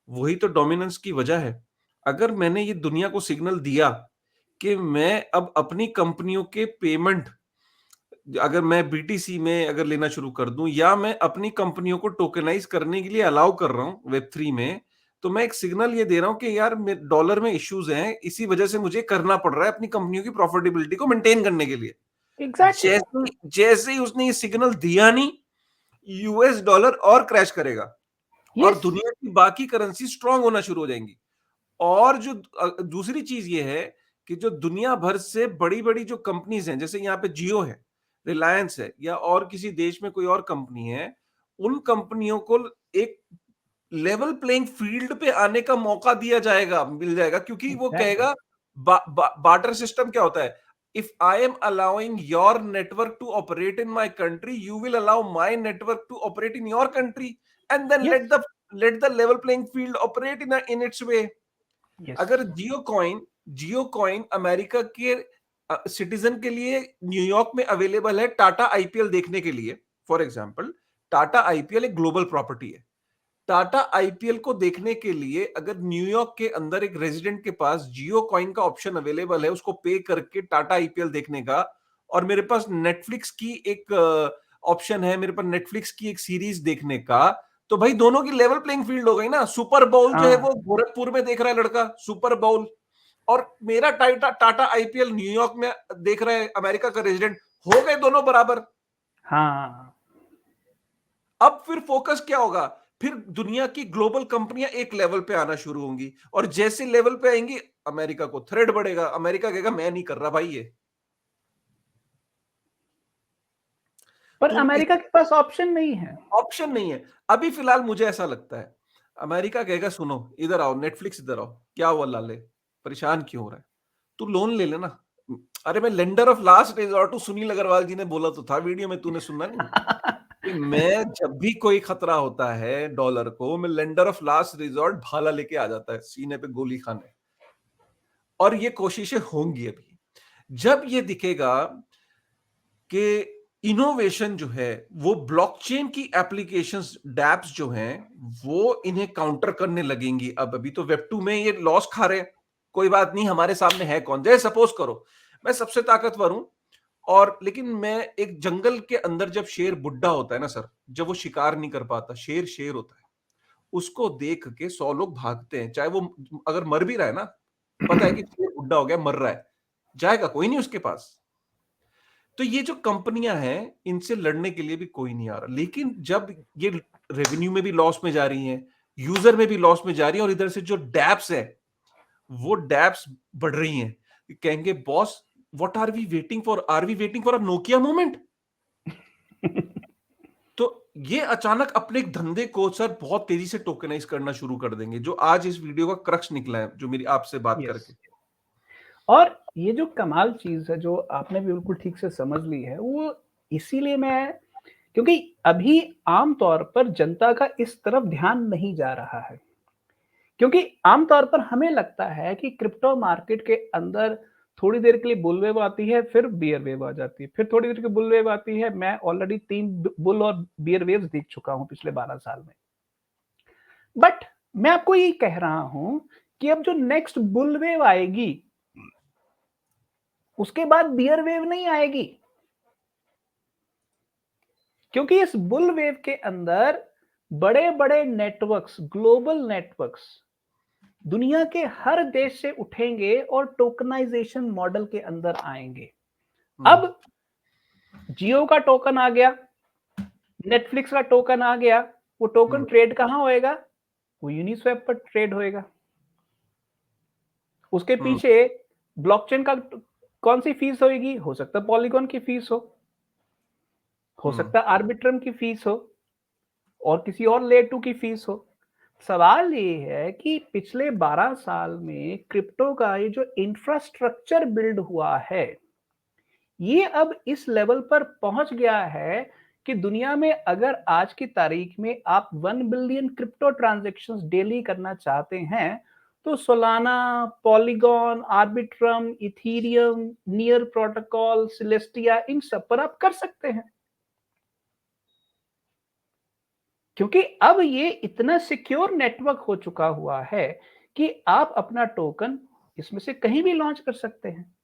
वही तो डोमिनेंस की वजह है। अगर मैंने ये दुनिया को सिग्नल दिया कि मैं अब अपनी कंपनियों के पेमेंट अगर मैं बीटीसी में अगर लेना शुरू कर दूं या मैं अपनी कंपनियों को टोकनाइज करने के लिए अलाउ कर रहा हूं वेब 3 में, तो मैं एक सिग्नल ये दे रहा हूं कि यार डॉलर में इश्यूज हैं, इसी वजह से मुझे करना पड़ रहा है अपनी कंपनियों की प्रॉफिटेबिलिटी को मेंटेन करने के लिए। Exactly exactly. जैसे ही उसने ये सिग्नल दिया नहीं, यूएस डॉलर और क्रैश करेगा और यस, दुनिया की बाकी करेंसी स्ट्रांग होना शुरू हो जाएंगी। और जो दूसरी चीज ये है कि जो दुनिया भर से बड़ी-बड़ी जो कंपनीज हैं, जैसे यहाँ पे जियो है, रिलायंस है या और किसी देश में कोई और कंपनी है, उन कंपनियों को एक लेवल प्लेइंग फील्ड पे आने का मौका दिया जाएगा, मिल जाएगा क्योंकि वो एग्जैक्टली, कहेगा बार्टर सिस्टम क्या होता है? If I am allowing your network to operate in my country, you will allow my network to operate in your country and then yes, let the level playing field operate in its way. Yes, अगर Jio coin America के citizen के लिए New York में available है Tata IPL देखने के लिए, for example Tata IPL एक ग्लोबल प्रॉपर्टी है। टाटा आईपीएल को देखने के लिए अगर न्यूयॉर्क के अंदर एक रेजिडेंट के पास जियो कॉइन का ऑप्शन अवेलेबल है उसको पे करके टाटा आईपीएल देखने का, और मेरे पास नेटफ्लिक्स की एक ऑप्शन है, मेरे पास नेटफ्लिक्स की एक सीरीज देखने का, तो भाई दोनों की लेवल प्लेइंग फील्ड हो गई ना। सुपर बाउल जो है हाँ, वो गोरखपुर में देख रहा है लड़का, सुपर बाउल, और मेरा टाटा टाटा आईपीएल न्यूयॉर्क में देख रहा है, अमेरिका का रेजिडेंट। हो गए दोनों बराबर। हाँ। अब फिर फोकस क्या होगा? फिर दुनिया की ग्लोबल कंपनियां एक लेवल पे आना शुरू होंगी, और जैसे लेवल पे आएंगी अमेरिका को थ्रेड बढ़ेगा। अमेरिका कहेगा मैं नहीं कर रहा भाई ये। पर तुम इस अमेरिका के पास ऑप्शन नहीं है। ऑप्शन नहीं है। अभी फिलहाल मुझे ऐसा लगता है अमेरिका कहेगा सुनो इधर आओ, नेटफ्लिक्स इधर आओ, क्या हुआ लाले, परेशान क्यों हो रहा है, तू लोन ले लेना। अरे मैं लेंडर ऑफ लास्ट रिजॉर्ट हूं, सुनील अग्रवाल जी ने बोला तो था वीडियो में, तूने सुना नहीं? कि मैं जब भी कोई खतरा होता है डॉलर को, मैं लेंडर ऑफ लास्ट रिजॉर्ट भाला लेके आ जाता है सीने पे गोली खाने। और ये कोशिशें होंगी अभी, जब ये दिखेगा कि इनोवेशन जो है वो ब्लॉकचेन की एप्लीकेशंस, डैप्स जो हैं वो इन्हें काउंटर करने लगेंगी। अब अभी तो वेब 2 में ये लॉस खा रहे हैं, कोई बात नहीं, हमारे सामने है कौन। जैसे सपोज करो मैं सबसे ताकतवर हूं, और लेकिन मैं एक जंगल के अंदर, जब शेर बुढ़ा होता है ना सर, जब वो शिकार नहीं कर पाता, शेर शेर होता है, उसको देख के 100 लोग भागते हैं, चाहे वो अगर मर भी रहा है ना, पता है कि शेर बुढ़ा हो गया, मर रहा है, जाएगा कोई नहीं उसके पास। तो ये जो कंपनियां हैं इनसे लड़ने के लिए भी कोई नहीं आ रहा। लेकिन जब ये रेवेन्यू में भी लॉस में जा रही हैं, यूजर में भी लॉस में जा रही है, और इधर से जो डैप्स है वो डैप्स बढ़ रही हैं, कहेंगे boss what are we waiting for, are we waiting for a Nokia moment? तो ये अचानक अपने एक धंधे को सर बहुत तेजी से टोकनाइज करना शुरू कर देंगे, जो आज इस वीडियो का क्रक्स निकला है, जो मेरी आपसे बात यस। करके। और ये जो कमाल चीज़ है, जो आपने भी बिल्कुल ठीक से समझ ली है, वो इसीलिए मैं, क्योंकि अभी आम तौर पर जनता का इस तरफ ध्यान नहीं जा रहा है। क्योंकि आम तौर पर हमें लगता है कि क्रिप्टो मार्केट के अंदर थोड़ी देर के लिए बुल वेव आती है, फिर बियर वेव आ जाती है, फिर थोड़ी देर की बुल वेव आती है। मैं ऑलरेडी 3 बुल और बियर वेव्स देख चुका हूँ पिछले 12 साल में। बट मैं आपको ये कह रहा हूँ कि अब जो नेक्स्ट बुल वेव आएगी, उसके बाद बियर वेव नहीं आएगी। क्योंकि इस बुल वेव के अंदर बड़े-बड़े नेटवर्क्स, ग्लोबल नेटवर्क्स दुनिया के हर देश से उठेंगे और टोकनाइजेशन मॉडल के अंदर आएंगे। हम्म। अब जियो का टोकन आ गया, नेटफ्लिक्स का टोकन आ गया, वो टोकन हम्म। ट्रेड कहां होएगा? वो यूनिस्वैप पर ट्रेड होएगा। उसके हम्म। पीछे ब्लॉकचेन का कौन सी फीस होएगी? हो सकता है पॉलीगॉन की फीस हो हम्म। सकता है आर्बिट्रम की फीस हो, और किसी और लेयर 2 की फीस हो। सवाल ये है कि पिछले 12 साल में क्रिप्टो का ये जो इंफ्रास्ट्रक्चर बिल्ड हुआ है, ये अब इस लेवल पर पहुंच गया है कि दुनिया में अगर आज की तारीख में आप 1 बिलियन क्रिप्टो ट्रांजैक्शंस डेली करना चाहते हैं, तो Solana, Polygon, Arbitrum, Ethereum, Near protocol, Celestia, इन सब पर आप कर सकते हैं। क्योंकि अब ये इतना सिक्योर नेटवर्क हो चुका हुआ है कि आप अपना टोकन इसमें से कहीं भी लॉन्च कर सकते हैं।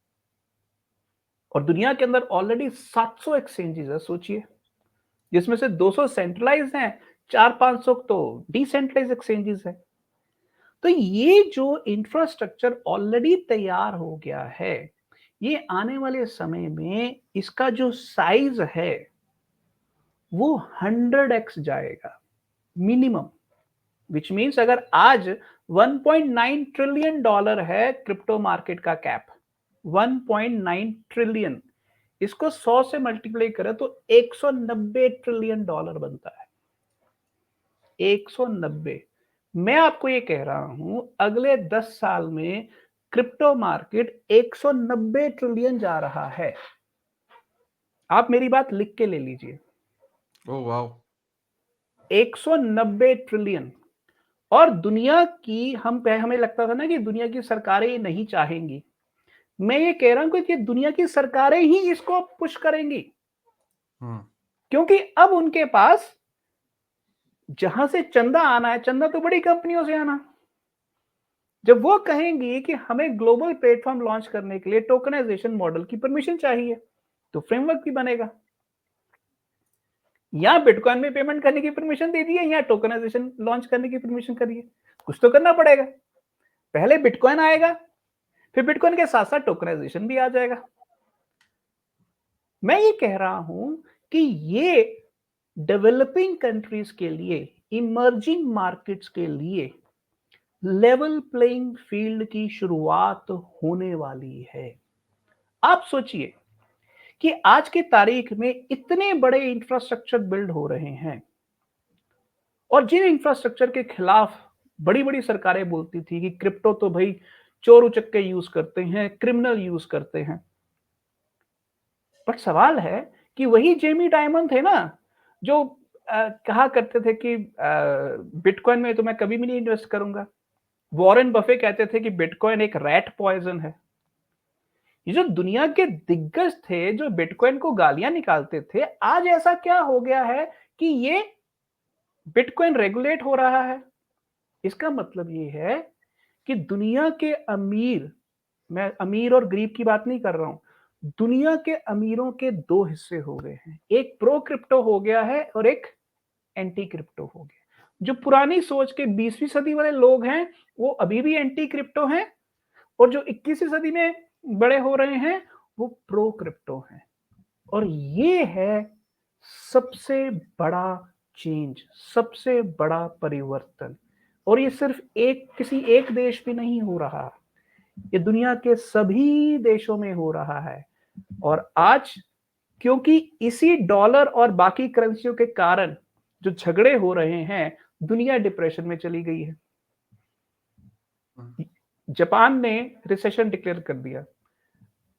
और दुनिया के अंदर ऑलरेडी 700 एक्सचेंजेस है, सोचिए, जिसमें से 200 सेंट्रलाइज हैं, 400-500 तो डिसेंट्रलाइज एक्सचेंजेस हैं। तो ये जो इंफ्रास्ट्रक्चर ऑलरेडी तैयार हो गया है, ये आने वाले समय में इसका जो साइज है वो 100x जाएगा मिनिमम। व्हिच मीन्स अगर आज 1.9 ट्रिलियन डॉलर है क्रिप्टो मार्केट का कैप, 1.9 ट्रिलियन, इसको 100 से मल्टीप्लाई करें तो 190 ट्रिलियन डॉलर बनता है। 190। मैं आपको ये कह रहा हूं अगले 10 साल में क्रिप्टो मार्केट 190 ट्रिलियन जा रहा है। आप मेरी बात लिख के ले लीजिए। Oh wow. 190 ट्रिलियन। और दुनिया की हमें लगता था ना कि दुनिया की सरकारें नहीं चाहेंगी। मैं ये कह रहा हूं कि दुनिया की सरकारें ही इसको पुश करेंगी। हम्म। क्योंकि अब उनके पास जहां से चंदा आना है, चंदा तो बड़ी कंपनियों से आना। जब वो कहेंगी कि हमें ग्लोबल प्लेटफॉर्म लॉन्च करने के लिए टोकनाइजेशन मॉडल की परमिशन चाहिए, तो फ्रेमवर्क भी बनेगा। या बिटकॉइन में पेमेंट करने की परमिशन दे दी है या टोकनाइजेशन लॉन्च करने की परमिशन करी है। कुछ तो करना पड़ेगा। पहले बिटकॉइन आएगा, फिर बिटकॉइन के साथ-साथ टोकनाइजेशन भी आ जाएगा। मैं ये कह रहा हूं कि ये डेवलपिंग कंट्रीज के लिए, इमर्जिंग मार्केट्स के लिए लेवल प्लेइंग फील्ड की शुरुआत होने वाली है। आप सोचिए कि आज की तारीख में इतने बड़े इंफ्रास्ट्रक्चर बिल्ड हो रहे हैं और जिन इंफ्रास्ट्रक्चर के खिलाफ बड़ी-बड़ी सरकारें बोलती थी कि क्रिप्टो तो भाई चोर उचक्के यूज करते हैं, क्रिमिनल यूज करते हैं। बट सवाल है कि वही जेमी डायमंड थे ना जो कहा करते थे कि बिटकॉइन में तो मैं कभी भी नहीं इन्वेस्ट करूंगा। वॉरेन बफे कहते थे कि बिटकॉइन एक रैट पॉइजन है। ये जो दुनिया के दिग्गज थे जो बिटकॉइन को गालियां निकालते थे, आज ऐसा क्या हो गया है कि ये बिटकॉइन रेगुलेट हो रहा है। इसका मतलब ये है कि दुनिया के अमीर, मैं अमीर और गरीब की बात नहीं कर रहा हूं, दुनिया के अमीरों के दो हिस्से हो गए हैं। एक प्रो क्रिप्टो हो गया है और एक एंटी क्रिप्टो हो गया। जो पुरानी सोच के 20वीं सदी वाले लोग हैं वो अभी भी एंटी क्रिप्टो हैं और जो 21वीं सदी में बड़े हो रहे हैं वो प्रो क्रिप्टो हैं। और ये है सबसे बड़ा चेंज, सबसे बड़ा परिवर्तन। और ये सिर्फ एक किसी एक देश में नहीं हो रहा, ये दुनिया के सभी देशों में हो रहा है। और आज क्योंकि इसी डॉलर और बाकी करेंसियों के कारण जो झगड़े हो रहे हैं, दुनिया डिप्रेशन में चली गई है। जापान ने रिसेशन डिक्लेयर कर दिया,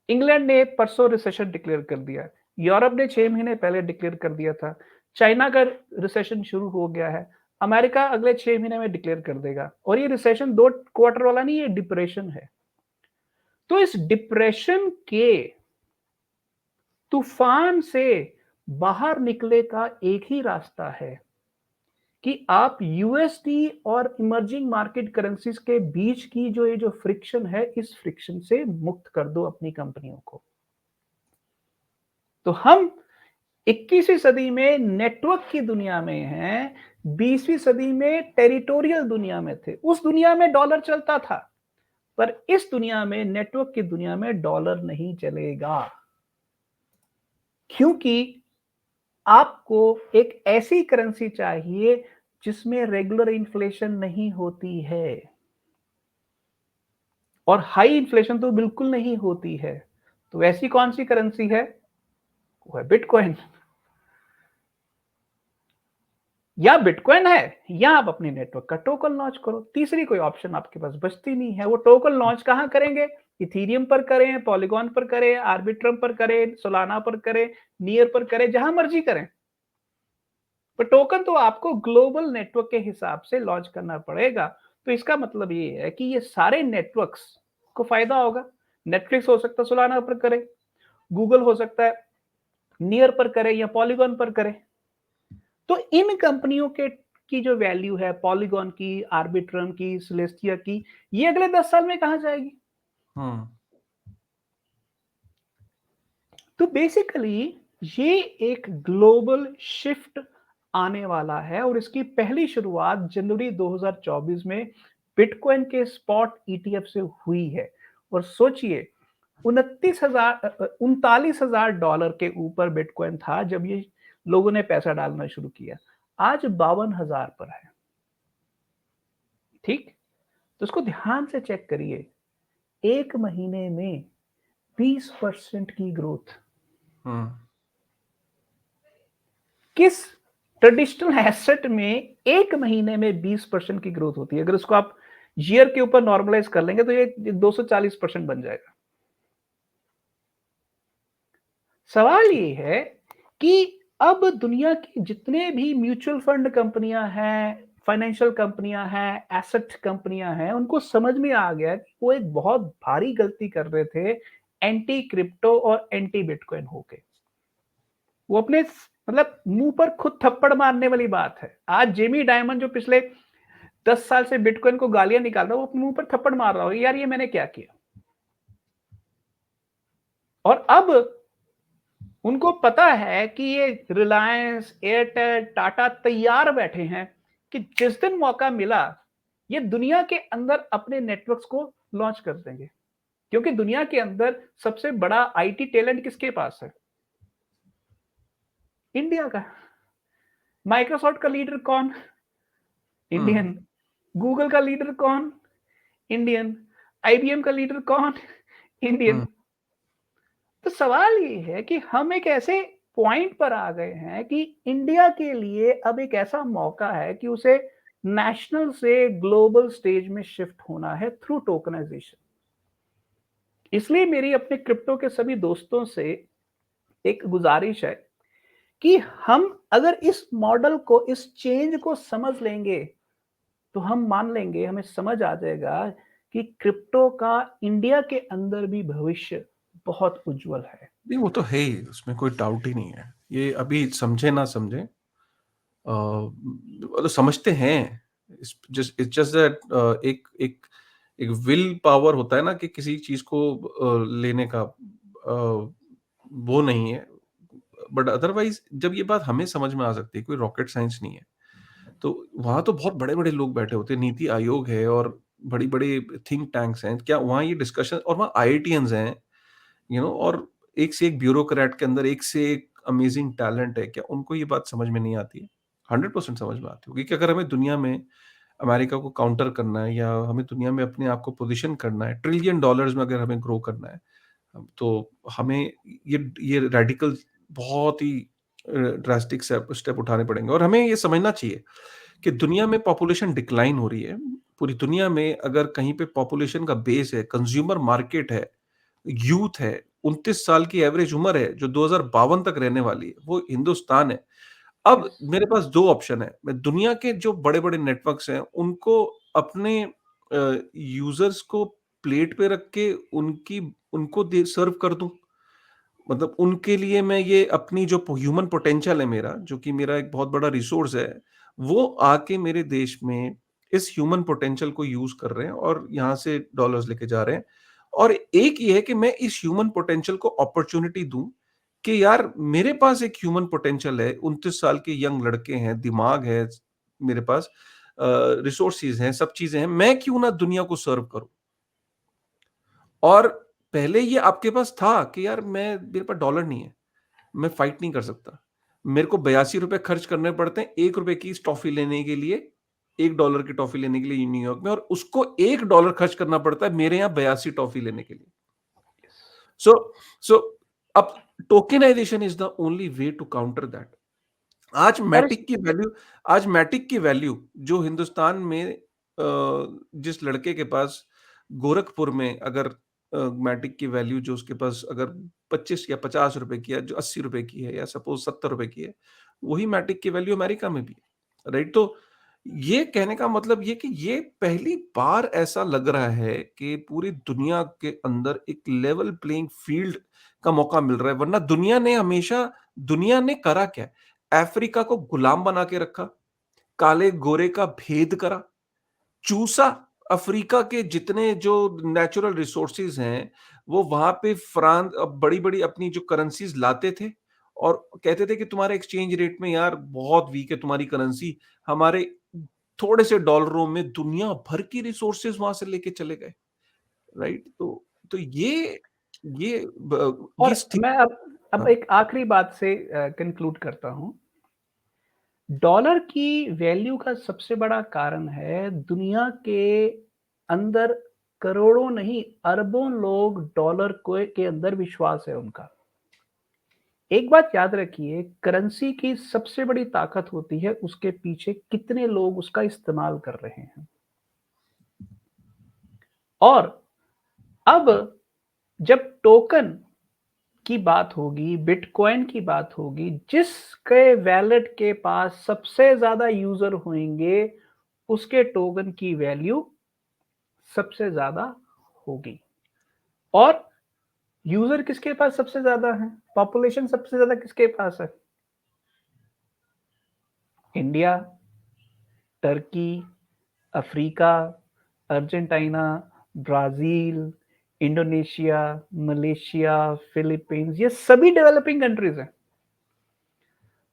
इंग्लैंड ने परसों रिसेशन डिक्लेयर कर दिया, यूरोप ने 6 महीने पहले डिक्लेयर कर दिया था, चाइना का रिसेशन शुरू हो गया है, अमेरिका अगले 6 महीने में डिक्लेयर कर देगा। और ये रिसेशन 2 क्वार्टर वाला नहीं, ये डिप्रेशन है। तो इस डिप्रेशन के तूफान से बाहर निकले का एक ही रास्ता है कि आप यूएसडी और इमर्जिंग मार्केट करेंसीज के बीच की जो फ्रिक्शन है, इस फ्रिक्शन से मुक्त कर दो अपनी कंपनियों को। तो हम 21वीं सदी में नेटवर्क की दुनिया में हैं, 20वीं सदी में टेरिटोरियल दुनिया में थे। उस दुनिया में डॉलर चलता था, पर इस दुनिया में, नेटवर्क की दुनिया में डॉलर नहीं चलेगा। क्योंकि आपको एक ऐसी करेंसी चाहिए जिसमें रेगुलर इन्फ्लेशन नहीं होती है और हाई इन्फ्लेशन तो बिल्कुल नहीं होती है। तो ऐसी कौन सी करेंसी है? वो है बिटकॉइन। या बिटकॉइन है या आप अपने नेटवर्क का टोकन लॉन्च करो। तीसरी कोई ऑप्शन आपके पास बचती नहीं है। वो टोकन लॉन्च कहां करेंगे? इथीरियम पर करें, पॉलीगॉन पर करें, आर्बिट्रम पर करें, सोलाना पर करें, नियर पर करें, जहां मर्जी करें। पर टोकन तो आपको ग्लोबल नेटवर्क के हिसाब से लॉन्च करना पड़ेगा। तो इसका मतलब ये है कि ये सारे नेटवर्क्स को फायदा होगा। नेटफ्लिक्स हो सकता है सोलाना पर करे, गूगल हो सकता है नियर पर करे या पॉलीगॉन पर करे। तो इन कंपनियों के की जो वैल्यू है, पॉलीगॉन की, आर्बिट्रम की, सिलेस्टिया की, ये अगले 10 साल में कहां जाएगी? हम्म। तो बेसिकली ये एक ग्लोबल शिफ्ट आने वाला है और इसकी पहली शुरुआत जनवरी 2024 में बिटकॉइन के स्पॉट ईटीएफ से हुई है। और सोचिए, 39,000 डॉलर के ऊपर बिटकॉइन था जब ये लोगों ने पैसा डालना शुरू किया। आज 52,000 पर है। ठीक, तो इसको ध्यान से चेक करिए। एक महीने में 20% की ग्रोथ। हम्म। किस ट्रेडिशनल एसेट में एक महीने में 20% की ग्रोथ होती है? अगर उसको आप ईयर के ऊपर नॉर्मलाइज कर लेंगे तो ये 240% बन जाएगा। सवाल ये है कि अब दुनिया की जितने भी म्यूचुअल फंड कंपनियां हैं, फाइनेंशियल कंपनियां हैं, एसेट कंपनियां हैं, उनको समझ में आ गया कि वो एक बहुत भारी गलती कर रहे थे एंटी क्रिप्टो और एंटी बिटकॉइन होके। वो अपने मतलब मुंह पर खुद थप्पड़ मारने वाली बात है। आज जेमी डायमंड जो पिछले 10 साल से बिटकॉइन को गालियां निकाल रहा है, वो अपने मुंह पर थप्पड़ मार रहा हो, यार ये मैंने क्या किया। और अब उनको पता है कि ये रिलायंस, एयरटेल, टाटा तैयार बैठे हैं कि जिस दिन मौका मिला, ये दुनिया के अंदर अपने नेटवर्क्स को लॉन्च कर देंगे। क्योंकि दुनिया के अंदर सबसे बड़ा आईटी टैलेंट किसके पास है? इंडिया का। माइक्रोसॉफ्ट का लीडर कौन? हुँ, इंडियन। गूगल का लीडर कौन? इंडियन। आईबीएम का लीडर कौन? इंडियन। हुँ। तो सवाल ये है कि हम एक ऐसे पॉइंट पर आ गए हैं कि इंडिया के लिए अब एक ऐसा मौका है कि उसे नेशनल से ग्लोबल स्टेज में शिफ्ट होना है थ्रू टोकनाइजेशन। इसलिए मेरी अपने क्रिप्टो के सभी दोस्तों से एक गुजारिश है कि हम अगर इस मॉडल को, इस चेंज को समझ लेंगे, तो हम मान लेंगे, हमें समझ आ जाएगा कि क्रिप्टो का इंडिया के अंदर भी भविष्य बहुत उज्जवल है। नहीं, वो तो है ही, उसमें कोई डाउट ही नहीं है। ये अभी समझे ना समझे वो तो समझते हैं। इट्स जस्ट दैट एक एक एक विल पावर होता है ना कि किसी चीज़ को लेने का वो नहीं है। बट अदरवाइज़ जब ये बात हमें समझ में आ सकती है, कोई रॉकेट साइंस नहीं है। तो वहाँ तो बहुत बड़े-बड़े लोग बैठे होते हैं, नीति आयोग है और बड़ी-बड़ी थिंक टैंक्स हैं। क्या वहाँ ये डिस्कशन और वहाँ आईआईटियंस हैं, और एक से एक ब्यूरोक्रेट के अंदर एक से एक अमेजिंग टैलेंट है। क्या उनको ये बात समझ में नहीं आती है? 100% समझ में आती होगी कि अगर हमें दुनिया में अमेरिका को काउंटर करना है या हमें दुनिया में अपने आप को पोज़ीशन करना है, ट्रिलियन डॉलर्स में अगर हमें ग्रो करना है, तो हमें ये रेडिकल बहुत ही ड्रास्टिक स्टेप स्टेप उठाने पड़ेंगे और हमें ये समझना चाहिए कि दुनिया में पॉपुलेशन डिक्लाइन हो रही है। पूरी दुनिया में अगर कहीं पे पॉपुलेशन का बेस है, कंज्यूमर मार्केट है, यूथ है, 29 साल की एवरेज उम्र है, जो 2052 तक रहने वाली है, वो हिंदुस्तान है। अब यस। मेरे पास 2 ऑप्शन है। मैं दुनिया के जो बड़े-बड़े नेटवर्क्स हैं, उनको अपने यूज़र्स को प्लेट पे रख के उनको दे सर्व कर दूँ। मतलब उनके लिए मैं ये अपनी जो ह्यूमन पोटेंशियल है मेरा, जो कि मेरा एक बहुत बड़ा रिसोर्स है, वो आके मेरे देश में इस ह्यूमन पोटेंशियल को यूज़ कर रहे हैं और यहाँ से डॉलर्स लेके जा रहे हैं। और एक ये है कि मैं इस ह्यूमन पोटेंशियल को अपॉर्च्युनिटी दूँ कि यार मेरे पास एक ह्यूमन पोटेंशियल है, 29 साल के यंग लड़के हैं, दिमाग है मेरे पास, रिसोर्सेज़ हैं, सब चीज़ें हैं, मैं क्यों ना दुनिया को सर्व करूँ? और पहले ये आपके पास था कि यार मेरे पास डॉलर नहीं है। मैं फाइट नहीं कर सकता। मेरे को ₹82 खर्च करने पड़ते हैं ₹1 की इस टॉफ़ी लेने के लिए, $1 की टॉफ़ी लेने के लिए न्यूयॉर्क में और उसको $1 खर्च करना पड़ता है मेरे यहाँ 82 टॉफ़ी लेने के लिए। सो सो अब tokenization is the only way to counter that. आज और मैटिक की वैल्यू आज मैटिक की वैल्यू जो हिंदुस्तान में जिस लड़के के पास गोरखपुर में अगर मैटिक की वैल्यू जो उसके पास अगर 25 या ₹50 की है, जो ₹80 की है या सपोज़ ₹70 की है, वही मैटिक की वैल्यू अमेरिका में भी है, राइट? तो ये कहने का मतलब ये कि ये पहली बार ऐसा लग रहा है कि पूरी दुनिया के अंदर एक लेवल प्लेइंग फील्ड का मौका मिल रहा है, वरना दुनिया ने करा क्या? अफ्रीका को गुलाम बना के रखा, काले-गोरे का भेद करा, चूसा अफ्रीका के जितने जो नेचुरल रिसोर्सेज़ हैं, वो वहाँ पे बड़ी-बड़ी अपनी जो करेंसीज़ लाते थे और कहते थे कि तुम्हारे एक्सचेंज रेट में यार बहुत वीक है तुम्हारी करेंसी, हमारे थोड़े से डॉलरों में दुनिया भर की रिसोर्सेज़ वहाँ से लेके चले गए, राइट? तो ये और थिंग। मैं अब हाँ, एक आखिरी बात से कंक्लूड करता हूँ। डॉलर की वैल्यू का सबसे बड़ा कारण है दुनिया के अंदर करोड़ों नहीं, अरबों लोग डॉलर को के अंदर विश्वास है उनका। एक बात याद रखिए, करेंसी की सबसे बड़ी ताकत होती है उसके पीछे कितने लोग उसका इस्तेमाल कर रहे हैं। और अब जब टोकन की बात होगी, बिटकॉइन की बात होगी, जिसके वैलेट के पास सबसे ज़्यादा यूज़र होंगे, उसके टोकन की वैल्यू सबसे ज़्यादा होगी। और यूज़र किसके पास सबसे ज़्यादा है? पॉपुलेशन सबसे ज़्यादा किसके पास है? India, Turkey, Africa, Argentina, Brazil, Indonesia, Malaysia, Philippines, ये सभी डेवलपिंग कंट्रीज हैं।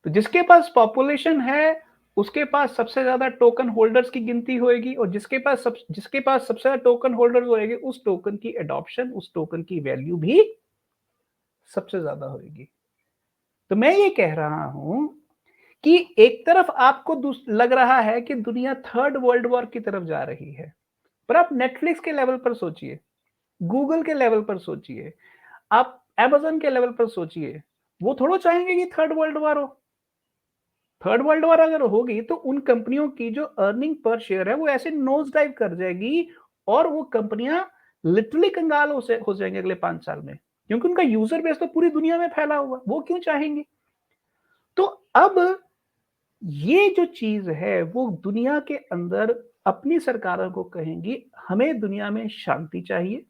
तो जिसके पास पॉपुलेशन है, उसके पास सबसे ज्यादा टोकन होल्डर्स की गिनती होएगी, और जिसके पास सबसे ज्यादा टोकन होल्डर्स होएंगे, उस टोकन की एडॉप्शन, उस टोकन की वैल्यू भी सबसे ज्यादा होएगी। तो मैं ये कह रहा हूं कि एक तरफ आपको लग रहा है कि दुनिया थर्ड वर्ल्ड वॉर की तरफ जा रही है, पर आप नेटफ्लिक्स के लेवल पर सोचिए, गूगल के लेवल पर सोचिए, आप अमेज़न के लेवल पर सोचिए, वो थोड़ा चाहेंगे कि थर्ड वर्ल्ड वॉर हो। थर्ड वर्ल्ड वॉर अगर होगी तो उन कंपनियों की जो अर्निंग पर शेयर है वो ऐसे नोज डाइव कर जाएगी, और वो कंपनियां लिटरली कंगाल हो जाएंगे अगले 5 साल में, क्योंकि उनका यूजर बेस तो पूरी दुनिया में फैला हुआ, वो क्यों चाहेंगे। तो अब ये जो चीज है वो दुनिया के अंदर अपनी सरकारों को कहेंगी, हमें दुनिया में शांति चाहिए,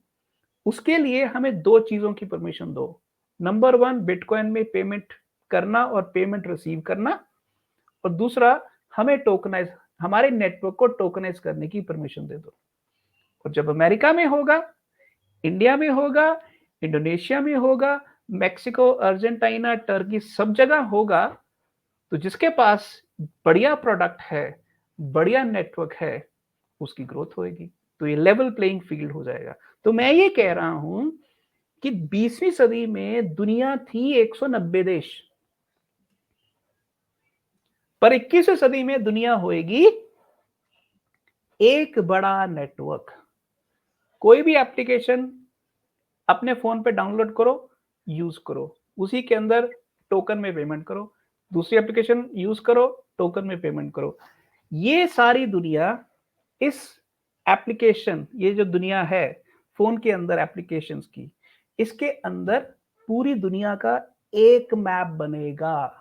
उसके लिए हमें दो चीजों की परमिशन दो। नंबर वन, बिटकॉइन में पेमेंट करना और पेमेंट रिसीव करना, और दूसरा, हमें टोकनाइज, हमारे नेटवर्क को टोकनाइज करने की परमिशन दे दो। और जब अमेरिका में होगा, इंडिया में होगा, इंडोनेशिया में होगा, मैक्सिको, अर्जेंटीना, टर्की, सब जगह होगा, तो जिसके पास बढ़िया प्रोडक्ट है, बढ़िया नेटवर्क है, उसकी ग्रोथ होगी। तो ये लेवल प्लेइंग फील्ड हो जाएगा। तो मैं ये कह रहा हूं कि 20वीं सदी में दुनिया थी 190 देश, पर 21वीं सदी में दुनिया होएगी एक बड़ा नेटवर्क। कोई भी एप्लीकेशन अपने फोन पे डाउनलोड करो, यूज करो, उसी के अंदर टोकन में पेमेंट करो, दूसरी एप्लीकेशन यूज करो, टोकन में पेमेंट करो। ये सारी दुनिया इस एप्लीकेशन, ये जो दुनिया है फोन के अंदर एप्लीकेशंस की, इसके अंदर पूरी दुनिया का एक मैप बनेगा।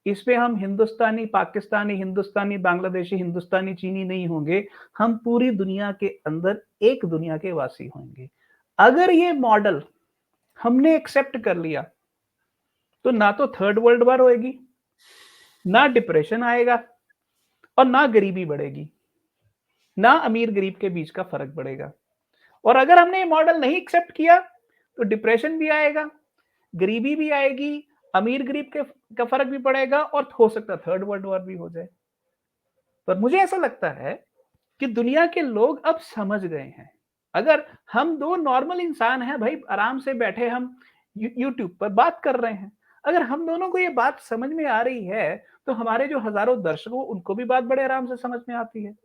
इसमें हम हिंदुस्तानी, पाकिस्तानी, हिंदुस्तानी, बांग्लादेशी, हिंदुस्तानी, चीनी नहीं होंगे, हम पूरी दुनिया के अंदर एक दुनिया के वासी होंगे। अगर ये मॉडल हमने एक्सेप्ट कर लिया, तो ना तो थर्ड वर्ल्ड वॉर होएगी, ना डिप्रेशन आएगा, और ना गरीबी बढ़ेगी, ना अमीर गरीब के बीच का फर्क बढ़ेगा। और अगर हमने ये मॉडल नहीं एक्सेप्ट किया, तो डिप्रेशन भी आएगा, गरीबी भी आएगी, अमीर गरीब के का फर्क भी पड़ेगा, और हो सकता है थर्ड वर्ल्ड वॉर भी हो जाए। पर मुझे ऐसा लगता है कि दुनिया के लोग अब समझ गए हैं। अगर हम दो नॉर्मल इंसान हैं भाई, आराम से बैठे हम यूट्यूब पर बात कर रहे हैं, अगर हम दोनों को ये बात समझ में आ रही है, तो हमारे जो हजारों दर्शक हो उनको भी बात बड़े आराम से समझ में आती है।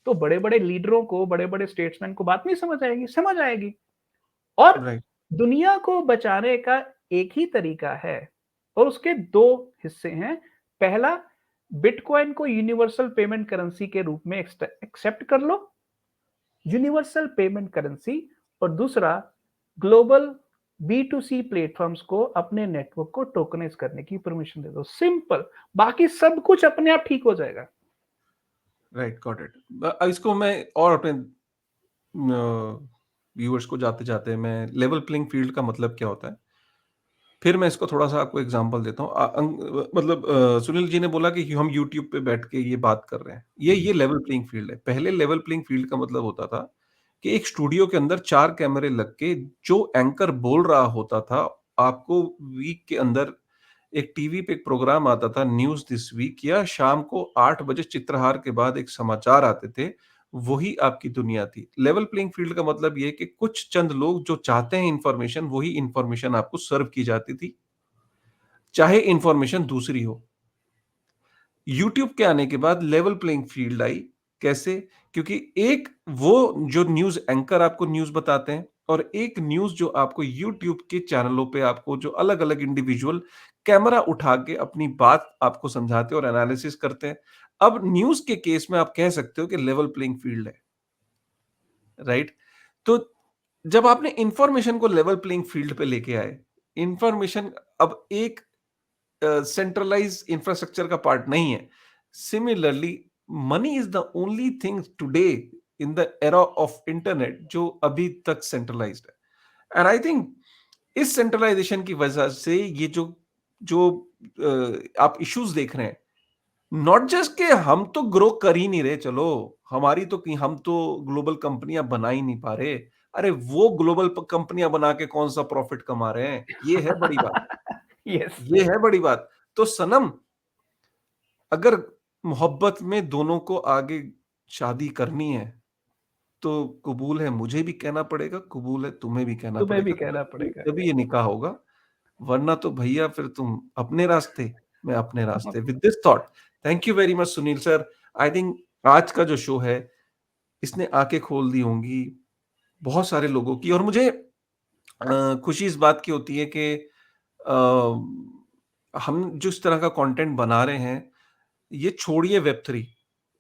तो बड़े बड़े लीडरों को, बड़े बड़े स्टेट्समैन को बात नहीं समझ आएगी, समझ आएगी। और राइट। दुनिया को बचाने का एक ही तरीका है, और उसके दो हिस्से हैं। पहला, बिटकॉइन को यूनिवर्सल पेमेंट करेंसी के रूप में एक्सेप्ट कर लो, यूनिवर्सल पेमेंट करेंसी। और दूसरा, ग्लोबल B2C प्लेटफॉर्म्स को अपने नेटवर्क को टोकनाइज करने की परमिशन दे दो। सिंपल, बाकी सब कुछ अपने आप ठीक हो जाएगा। Right, got it. इसको मैं और अपने व्यूअर्स को जाते-जाते मैं लेवल प्लेइंग फील्ड का मतलब क्या होता है? फिर मैं इसको थोड़ा-सा आपको एग्ज़ाम्पल देता हूँ। मतलब सुनील जी ने बोला कि हम यूट्यूब पे बैठ के ये बात कर रहे हैं। ये लेवल प्लेइंग फील्ड है। पहले लेवल प्लेइंग फील्ड का मतलब होता था कि एक स्टूडियो के अंदर 4 कैमरे लग के जो एंकर बोल रहा होता था, आपको वीक के अंदर एक टीवी पे एक प्रोग्राम आता था न्यूज़ दिस वीक, या शाम को 8 बजे चित्रहार के बाद एक समाचार आते थे, वही आपकी दुनिया थी। लेवल प्लेइंग फील्ड का मतलब ये है कि कुछ चंद लोग जो चाहते हैं इन्फॉर्मेशन, वही इन्फॉर्मेशन आपको सर्व की जाती थी, चाहे इन्फॉर्मेशन दूसरी हो। यूट्यूब के आने के बाद लेवल प्लेइंग फील्ड आई। कैसे? क्योंकि एक वो जो न्यूज़ एंकर आपको न्यूज़ बताते हैं, और एक न्यूज़ जो आपको यूट्यूब के चैनलों पे आपको जो अलग-अलग इंडिविजुअल कैमरा उठा के अपनी बात आपको समझाते हैं और एनालिसिस करते हैं। अब न्यूज़ के केस में आप कह सकते हो कि लेवल प्लेइंग फील्ड है, राइट? तो जब आपने इन्फॉर्मेशन को लेवल प्लेइंग फील्ड पे लेके आए, इन्फॉर्मेशन अब एक सेंट्रलाइज इंफ्रास्ट्रक्चर का पार्ट नहीं है। Similarly, money is the only thing today in the era of internet जो अभी तक सेंट्रलाइज्ड है। एंड आई थिंक इस सेंट्रलाइजेशन की वजह से ये जो जो आप इश्यूज देख रहे हैं, नॉट जस्ट कि हम तो ग्रो कर ही नहीं रहे, चलो हमारी तो हम तो ग्लोबल कंपनियां बना ही नहीं पा रहे। अरे वो ग्लोबल कंपनियां बना के कौन सा प्रॉफिट कमा रहे हैं, ये है बड़ी बात। यस। ये है बड़ी बात। तो सनम, अगर मोहब्बत में दोनों को आगे शादी करनी है, तो कबूल है मुझे भी कहना पड़ेगा, कबूल है तुम्हें भी कहना तुम्हें भी पड़ेगा, कहना पड़ेगा। तभी ये निकाह होगा। वरना तो भैया फिर तुम अपने रास्ते, मैं अपने रास्ते। With this thought, thank you very much Sunil sir. I think आज का जो शो है, इसने आंखें खोल दी होंगी बहुत सारे लोगों की। और मुझे खुशी इस बात की होती है कि हम जिस तरह का कंटेंट बना रहे हैं, ये छोड़िए वेब 3,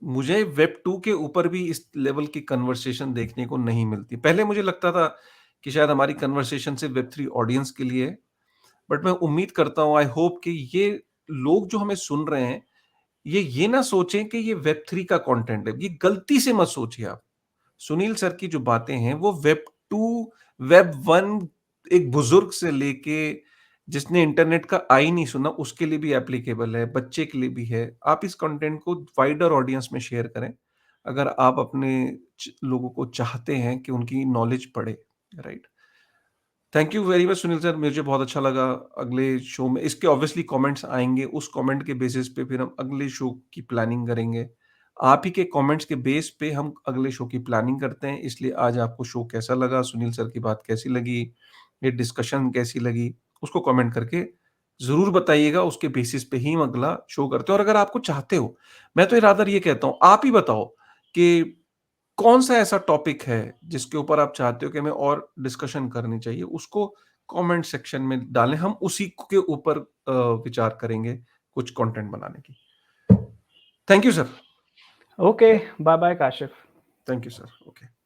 मुझे वेब 2 के ऊपर भी इस लेवल की कन्वर्सेशन देखने को नहीं मिलती। पहले मुझे लगता था कि शायद हमारी कन्वर्सेशन सिर्फ वेब 3 ऑडियंस के लिए है, बट मैं उम्मीद करता हूँ, आई होप कि ये लोग जो हमें सुन रहे हैं, ये ना सोचें कि ये वेब 3 का कंटेंट है। ये गलती से मत सोचिए आप। सुनील सर की जो बातें हैं वो वेब 2, वेब 1, एक बुजुर्ग से लेके जिसने इंटरनेट का आई नहीं सुना उसके लिए भी एप्लीकेबल है, बच्चे के लिए भी है। आप इस कंटेंट को वाइडर ऑडियंस में शेयर करें, अगर आप अपने लोगों को चाहते हैं कि उनकी नॉलेज बढ़े, right. Thank you very much Sunil sir, मुझे बहुत अच्छा लगा। अगले शो में इसके ऑब्वियसली कमेंट्स आएंगे, उस कमेंट के बेसिस पे फिर हम अगले शो की प्लानिंग करेंगे। आप ही के कमेंट्स के बेस पे हम अगले शो की प्लानिंग करते हैं। इसलिए आज आपको शो कैसा लगा, सुनील सर की बात कैसी लगी, ये डिस्कशन कैसी लगी, उसको कमेंट करके ज़रूर बताइएगा। उसके बेसिस पे ही हम अगला शो करते हैं। और अगर आपको चाहते हो, मैं तो रादर ये कहता हूँ, आप ही बताओ कि कौन-सा ऐसा टॉपिक है जिसके ऊपर आप चाहते हो कि हमें और डिस्कशन करनी चाहिए, उसको कमेंट सेक्शन में डालें, हम उसी के ऊपर विचार करेंगे कुछ कंटेंट बनाने की। Thank you sir. Okay, bye-bye Kashif. Thank you sir. Okay.